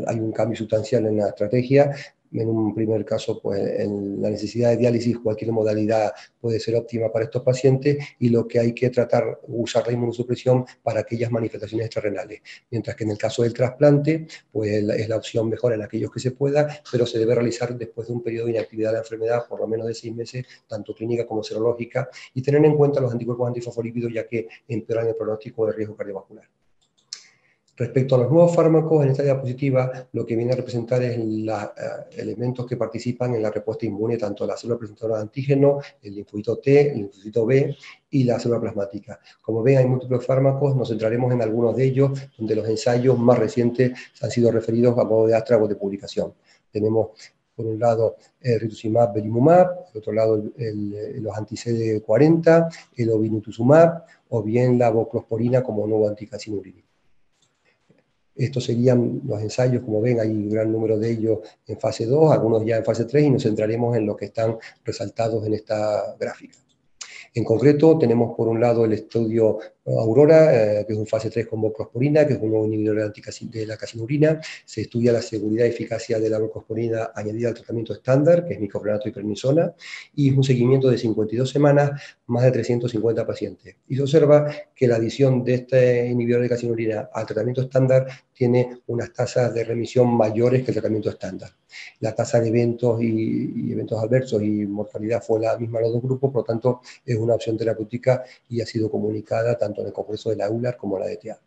hay un cambio sustancial en la estrategia. En un primer caso, pues en la necesidad de diálisis, cualquier modalidad puede ser óptima para estos pacientes, y lo que hay que tratar, usar la inmunosupresión para aquellas manifestaciones extrarrenales. Mientras que en el caso del trasplante, pues es la opción mejor en aquellos que se pueda, pero se debe realizar después de un periodo de inactividad de la enfermedad, por lo menos de 6 meses, tanto clínica como serológica, y tener en cuenta los anticuerpos antifosfolípidos, ya que empeoran el pronóstico de riesgo cardiovascular. Respecto a los nuevos fármacos, en esta diapositiva lo que viene a representar es los elementos que participan en la respuesta inmune, tanto la célula presentadora de antígeno, el linfocito T, el linfocito B y la célula plasmática. Como ven, hay múltiples fármacos, nos centraremos en algunos de ellos, donde los ensayos más recientes han sido referidos a modo de abstracto o de publicación. Tenemos, por un lado, rituximab, belimumab, por otro lado, los anti-CD40, el obinutuzumab, o bien la voclosporina como nuevo anticacinurínico. Estos serían los ensayos. Como ven, hay un gran número de ellos en fase 2, algunos ya en fase 3, y nos centraremos en los que están resaltados en esta gráfica. En concreto, tenemos por un lado el estudio Aurora, que es un fase 3 con voclosporina, que es un nuevo inhibidor de la casinurina. Se estudia la seguridad y eficacia de la voclosporina añadida al tratamiento estándar, que es micofenonato y prednisona, y es un seguimiento de 52 semanas, más de 350 pacientes. Y se observa que la adición de este inhibidor de casinurina al tratamiento estándar tiene unas tasas de remisión mayores que el tratamiento estándar. La tasa de eventos y eventos adversos y mortalidad fue la misma en los dos grupos, por lo tanto es una opción terapéutica y ha sido comunicada tanto en el Congreso de la EULAR como en la DTA.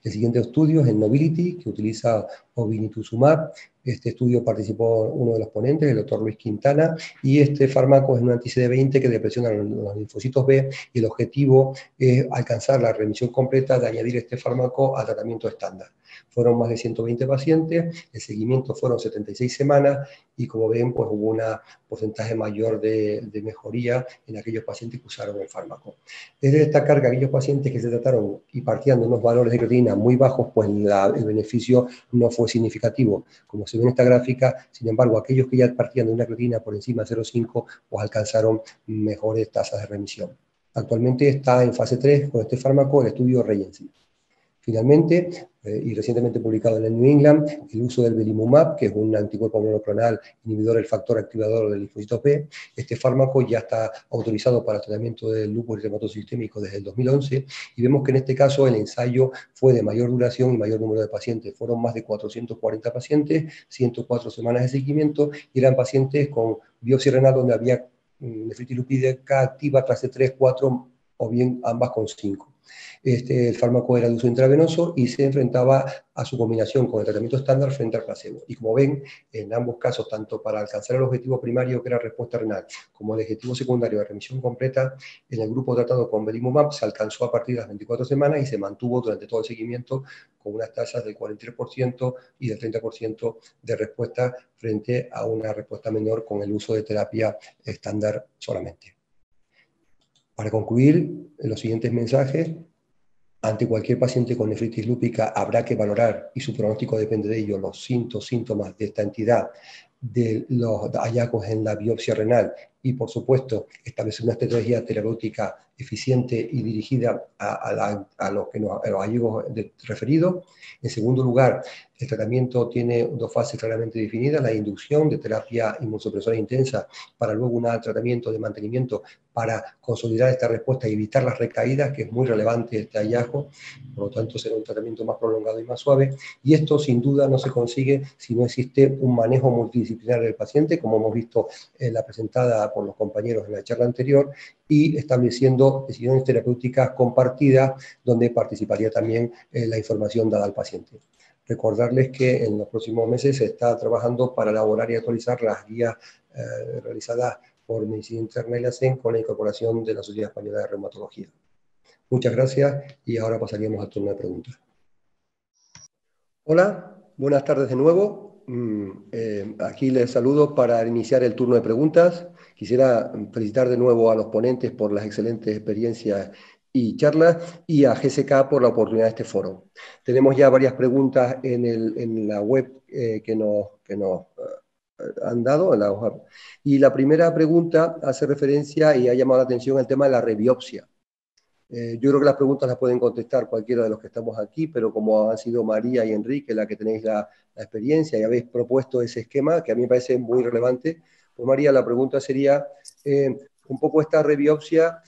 El siguiente estudio es el Nobility, que utiliza obinutuzumab. Este estudio participó uno de los ponentes, el doctor Luis Quintana, y este fármaco es un anti-CD20 que depresiona los linfocitos B, y el objetivo es alcanzar la remisión completa de añadir este fármaco al tratamiento estándar. Fueron más de 120 pacientes, el seguimiento fueron 76 semanas, y como ven, pues hubo un porcentaje mayor de mejoría en aquellos pacientes que usaron el fármaco. Es de destacar que aquellos pacientes que se trataron y partían de unos valores de creatinina muy bajos, pues el beneficio no fue significativo, como se ve en esta gráfica. Sin embargo, aquellos que ya partían de una creatinina por encima de 0,5, pues alcanzaron mejores tasas de remisión. Actualmente está en fase 3 con este fármaco el estudio Regency. Finalmente, y recientemente publicado en el New England, el uso del belimumab, que es un anticuerpo monoclonal inhibidor del factor activador del linfocito P. Este fármaco ya está autorizado para el tratamiento del lupus eritematoso sistémico desde el 2011, y vemos que en este caso el ensayo fue de mayor duración y mayor número de pacientes. Fueron más de 440 pacientes, 104 semanas de seguimiento, y eran pacientes con biopsia renal donde había nefritis lupídica activa clase 3, 4 o bien ambas con 5. El fármaco era de uso intravenoso y se enfrentaba a su combinación con el tratamiento estándar frente al placebo. Y como ven, en ambos casos, tanto para alcanzar el objetivo primario, que era respuesta renal, como el objetivo secundario de remisión completa, en el grupo tratado con belimumab se alcanzó a partir de las 24 semanas y se mantuvo durante todo el seguimiento con unas tasas del 43% y del 30% de respuesta, frente a una respuesta menor con el uso de terapia estándar solamente. Para concluir, los siguientes mensajes: ante cualquier paciente con nefritis lúpica habrá que valorar, y su pronóstico depende de ello, los síntomas de esta entidad, de los hallazgos en la biopsia renal, y por supuesto establecer una estrategia terapéutica eficiente y dirigida a los hallazgos referidos. En segundo lugar, el tratamiento tiene dos fases claramente definidas: la inducción de terapia inmunosupresora intensa, para luego un tratamiento de mantenimiento para consolidar esta respuesta y evitar las recaídas, que es muy relevante este hallazgo. Por lo tanto, será un tratamiento más prolongado y más suave, y esto sin duda no se consigue si no existe un manejo multidisciplinar del paciente, como hemos visto en la presentada por los compañeros en la charla anterior, y estableciendo foro decisiones terapéuticas compartidas, donde participaría también la información dada al paciente. Recordarles que en los próximos meses se está trabajando para elaborar y actualizar las guías realizadas por Medicina Interna y la SEN con la incorporación de la Sociedad Española de Reumatología. Muchas gracias y ahora pasaríamos al turno de preguntas. Hola, buenas tardes de nuevo. Aquí les saludo para iniciar el turno de preguntas. Quisiera felicitar de nuevo a los ponentes por las excelentes experiencias y charlas y a GSK por la oportunidad de este foro. Tenemos ya varias preguntas en la web que nos han dado. Y la primera pregunta hace referencia y ha llamado la atención el tema de la rebiopsia. Yo creo que las preguntas las pueden contestar cualquiera de los que estamos aquí, pero como han sido María y Enrique la que tenéis la experiencia y habéis propuesto ese esquema, que a mí me parece muy relevante, pues María, la pregunta sería, un poco esta rebiopsia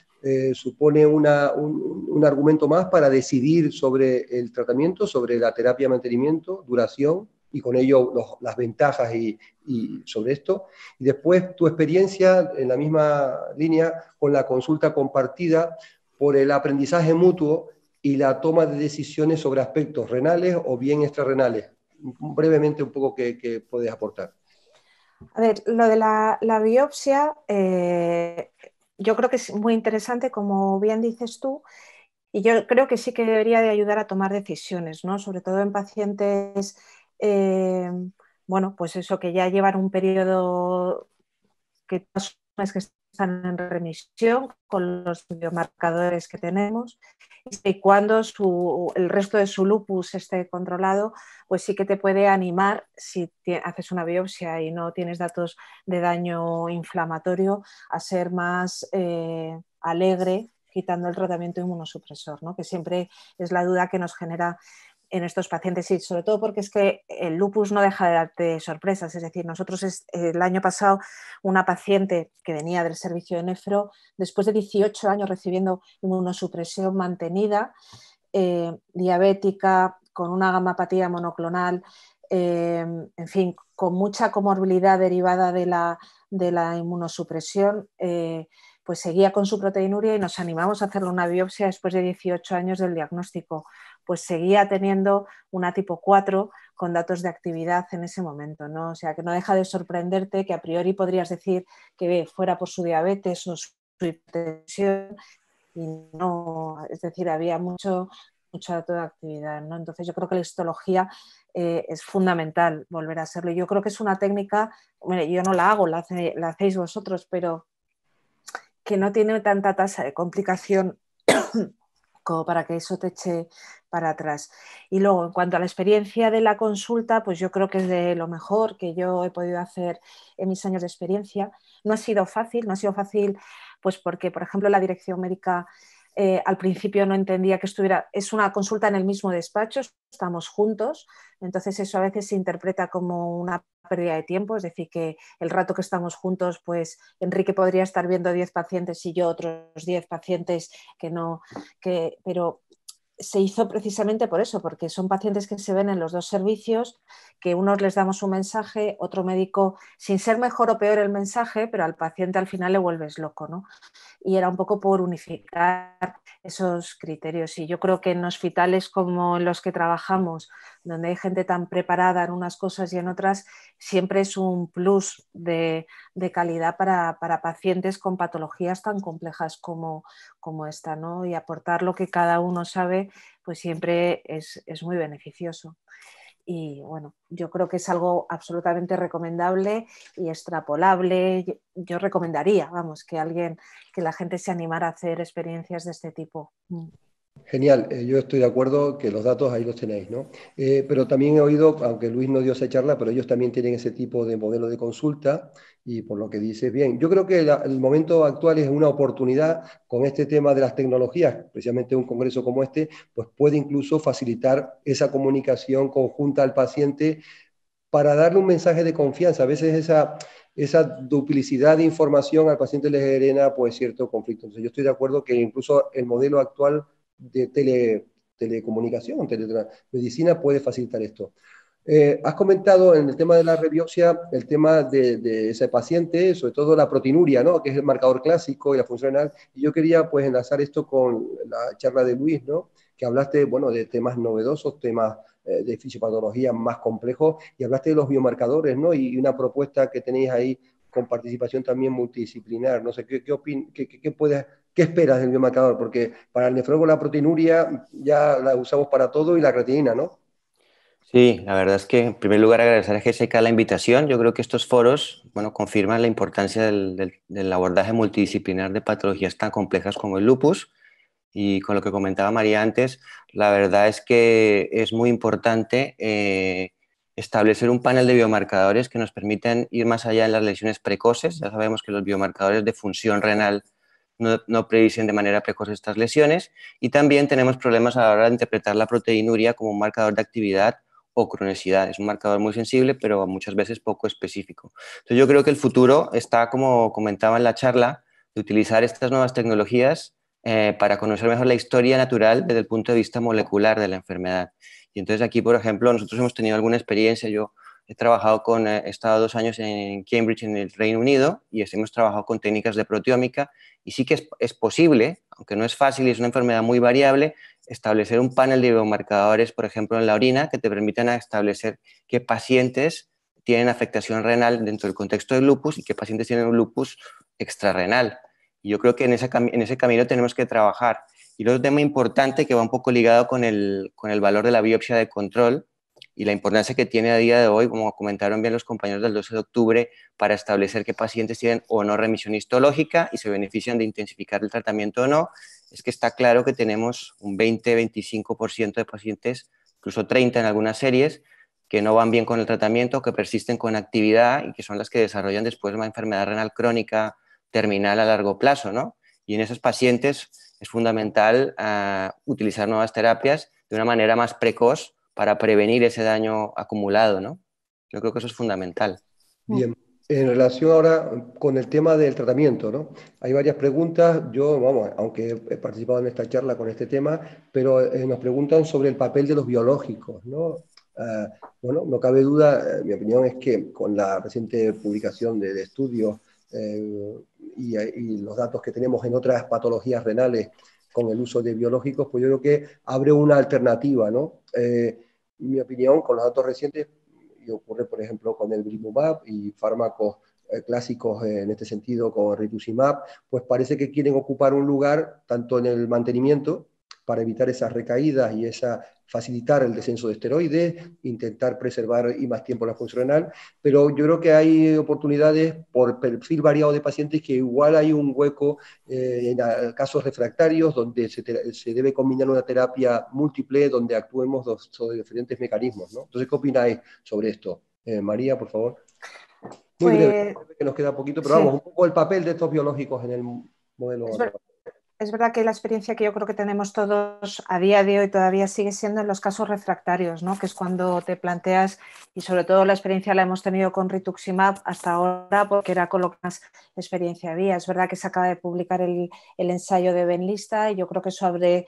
supone un argumento más para decidir sobre el tratamiento, sobre la terapia de mantenimiento, duración, y con ello las ventajas y sobre esto. Y después tu experiencia en la misma línea con la consulta compartida, por el aprendizaje mutuo y la toma de decisiones sobre aspectos renales o bien extrarrenales. Brevemente, un poco que puedes aportar. A ver, lo de la biopsia, yo creo que es muy interesante, como bien dices tú, y yo creo que sí que debería de ayudar a tomar decisiones, ¿no? Sobre todo en pacientes, bueno, pues eso, que ya llevan un periodo que están en remisión con los biomarcadores que tenemos, y cuando el resto de su lupus esté controlado, pues sí que te puede animar, si haces una biopsia y no tienes datos de daño inflamatorio, a ser más alegre quitando el tratamiento inmunosupresor, ¿no? Que siempre es la duda que nos genera en estos pacientes, y sobre todo porque es que el lupus no deja de darte sorpresas. Es decir, nosotros el año pasado una paciente que venía del servicio de nefro, después de 18 años recibiendo inmunosupresión mantenida, diabética, con una gamapatía monoclonal, en fin, con mucha comorbilidad derivada de la inmunosupresión, pues seguía con su proteinuria y nos animamos a hacerle una biopsia después de 18 años del diagnóstico. Pues seguía teniendo una tipo 4 con datos de actividad en ese momento, ¿no? O sea, que no deja de sorprenderte que a priori podrías decir que fuera por su diabetes o su hipertensión, y no, es decir, había mucho dato de actividad, ¿no? Entonces yo creo que la histología es fundamental volver a hacerlo. Yo creo que es una técnica, bueno, yo no la hago, la hacéis vosotros, pero que no tiene tanta tasa de complicación como para que eso te eche para atrás. Y luego, en cuanto a la experiencia de la consulta, pues yo creo que es de lo mejor que yo he podido hacer en mis años de experiencia. No ha sido fácil pues porque, por ejemplo, la dirección médica al principio no entendía que es una consulta en el mismo despacho, estamos juntos, entonces eso a veces se interpreta como una pérdida de tiempo, es decir, que el rato que estamos juntos, pues Enrique podría estar viendo 10 pacientes y yo otros 10 pacientes pero se hizo precisamente por eso, porque son pacientes que se ven en los dos servicios, que unos les damos un mensaje, otro médico, sin ser mejor o peor el mensaje, pero al paciente al final le vuelves loco, ¿no? Y era un poco por unificar esos criterios. Y yo creo que en hospitales como en los que trabajamos, donde hay gente tan preparada en unas cosas y en otras, siempre es un plus de calidad para pacientes con patologías tan complejas como esta, ¿no? Y aportar lo que cada uno sabe, pues siempre es muy beneficioso. Y bueno, yo creo que es algo absolutamente recomendable y extrapolable. Yo recomendaría, vamos, que la gente se animara a hacer experiencias de este tipo. Genial, yo estoy de acuerdo que los datos ahí los tenéis, ¿no? Pero también he oído, aunque Luis no dio esa charla, pero ellos también tienen ese tipo de modelo de consulta y por lo que dices, bien. Yo creo que el momento actual es una oportunidad con este tema de las tecnologías, precisamente un congreso como este, pues puede incluso facilitar esa comunicación conjunta al paciente para darle un mensaje de confianza. A veces esa duplicidad de información al paciente le genera pues cierto conflicto. Entonces yo estoy de acuerdo que incluso el modelo actual de telecomunicación, telemedicina puede facilitar esto. Has comentado en el tema de la rebiopsia el tema de ese paciente, sobre todo la proteinuria, ¿no? Que es el marcador clásico y la función renal. Y yo quería pues enlazar esto con la charla de Luis, ¿no? Que hablaste, bueno, de temas novedosos, temas de fisiopatología más complejos, y hablaste de los biomarcadores, ¿no? Y una propuesta que tenéis ahí con participación también multidisciplinar. No sé, ¿qué esperas del biomarcador? Porque para el nefrólogo la proteinuria ya la usamos para todo y la creatinina, ¿no? Sí, la verdad es que en primer lugar agradecer a GSK la invitación. Yo creo que estos foros, bueno, confirman la importancia del abordaje multidisciplinar de patologías tan complejas como el lupus. Y con lo que comentaba María antes, la verdad es que es muy importante establecer un panel de biomarcadores que nos permitan ir más allá en las lesiones precoces. Ya sabemos que los biomarcadores de función renal no predicen de manera precoz estas lesiones, y también tenemos problemas a la hora de interpretar la proteinuria como un marcador de actividad o cronicidad. Es un marcador muy sensible, pero muchas veces poco específico. Entonces yo creo que el futuro está, como comentaba en la charla, de utilizar estas nuevas tecnologías para conocer mejor la historia natural desde el punto de vista molecular de la enfermedad. Y entonces aquí, por ejemplo, nosotros hemos tenido alguna experiencia. Yo he trabajado he estado 2 años en Cambridge, en el Reino Unido, y hemos trabajado con técnicas de proteómica, y sí que es posible, aunque no es fácil y es una enfermedad muy variable, establecer un panel de biomarcadores, por ejemplo, en la orina, que te permitan establecer qué pacientes tienen afectación renal dentro del contexto del lupus y qué pacientes tienen un lupus extrarrenal. Y yo creo que en ese camino tenemos que trabajar. Y otro tema importante que va un poco ligado con el valor de la biopsia de control y la importancia que tiene a día de hoy, como comentaron bien los compañeros del 12 de octubre, para establecer qué pacientes tienen o no remisión histológica y se benefician de intensificar el tratamiento o no, es que está claro que tenemos un 20-25% de pacientes, incluso 30% en algunas series, que no van bien con el tratamiento, que persisten con actividad y que son las que desarrollan después una enfermedad renal crónica terminal a largo plazo, ¿no? Y en esos pacientes es fundamental utilizar nuevas terapias de una manera más precoz para prevenir ese daño acumulado, ¿no? Yo creo que eso es fundamental. Bien, en relación ahora con el tema del tratamiento, ¿no? Hay varias preguntas. Yo, vamos, aunque he participado en esta charla con este tema, pero nos preguntan sobre el papel de los biológicos, ¿no? Bueno, no cabe duda, mi opinión es que con la reciente publicación de estudios y los datos que tenemos en otras patologías renales con el uso de biológicos, pues yo creo que abre una alternativa, ¿no? Mi opinión, con los datos recientes, y ocurre, por ejemplo, con el Belimumab y fármacos clásicos en este sentido, como Rituximab, pues parece que quieren ocupar un lugar tanto en el mantenimiento para evitar esas recaídas y facilitar el descenso de esteroides, intentar preservar y más tiempo la función renal, pero yo creo que hay oportunidades por perfil variado de pacientes que igual hay un hueco en casos refractarios donde se debe combinar una terapia múltiple donde actuemos sobre diferentes mecanismos, ¿no? Entonces, ¿qué opináis sobre esto? María, por favor. Muy breve, Pues que nos queda poquito, pero sí, vamos, un poco el papel de estos biológicos en el modelo. es ver- es verdad que la experiencia que yo creo que tenemos todos a día de hoy todavía sigue siendo en los casos refractarios, ¿no? Que es cuando te planteas, y sobre todo la experiencia la hemos tenido con Rituximab hasta ahora, porque era con lo que más experiencia había. Es verdad que se acaba de publicar el ensayo de Benlista y yo creo que eso abre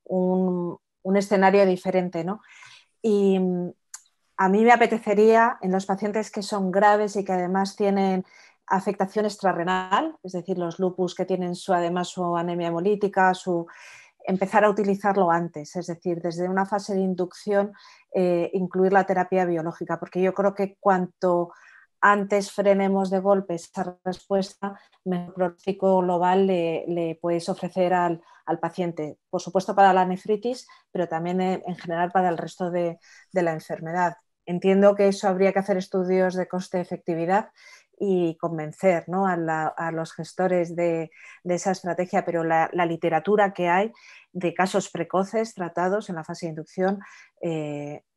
un escenario diferente, ¿no? Y a mí me apetecería, en los pacientes que son graves y que además tienen afectación extrarrenal, es decir, los lupus que tienen además su anemia hemolítica, empezar a utilizarlo antes, es decir, desde una fase de inducción, incluir la terapia biológica, porque yo creo que cuanto antes frenemos de golpe esa respuesta, mejor pronóstico global le puedes ofrecer al paciente, por supuesto para la nefritis, pero también en general para el resto de la enfermedad. Entiendo que eso habría que hacer estudios de coste-efectividad y convencer, ¿no?, a los gestores de esa estrategia, pero la literatura que hay de casos precoces tratados en la fase de inducción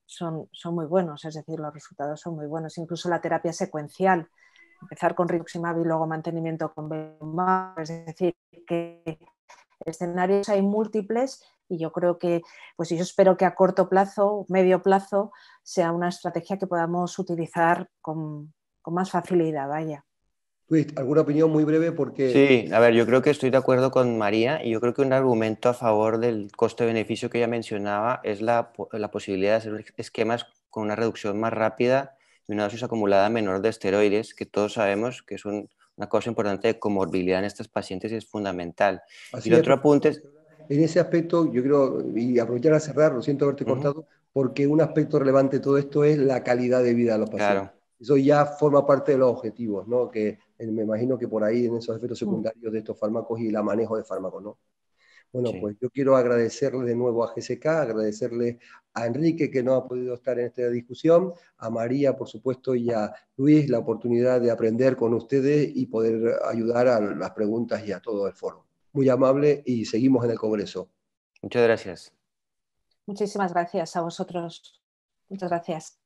son muy buenos, es decir, los resultados son muy buenos. Incluso la terapia secuencial, empezar con Rituximab y luego mantenimiento con Belimumab, es decir, que escenarios hay múltiples y yo creo que, pues yo espero que a corto plazo, medio plazo, sea una estrategia que podamos utilizar con más facilidad, vaya. Luis, ¿alguna opinión muy breve? Porque Sí, a ver, yo creo que estoy de acuerdo con María, y yo creo que un argumento a favor del coste-beneficio que ella mencionaba es la posibilidad de hacer esquemas con una reducción más rápida y una dosis acumulada menor de esteroides, que todos sabemos que es una cosa importante de comorbilidad en estos pacientes y es fundamental. Así y el es, otro apunte es... en ese aspecto, yo creo, y aprovechar a cerrar, lo siento haberte cortado, porque un aspecto relevante de todo esto es la calidad de vida de los pacientes. Claro. Eso ya forma parte de los objetivos, ¿no? Que me imagino que por ahí en esos efectos secundarios de estos fármacos y el manejo de fármacos, ¿no? Bueno, Sí. pues yo quiero agradecerle de nuevo a GSK, agradecerle a Enrique que no ha podido estar en esta discusión, a María, por supuesto, y a Luis, la oportunidad de aprender con ustedes y poder ayudar a las preguntas y a todo el foro. Muy amable y seguimos en el Congreso. Muchas gracias. Muchísimas gracias a vosotros. Muchas gracias.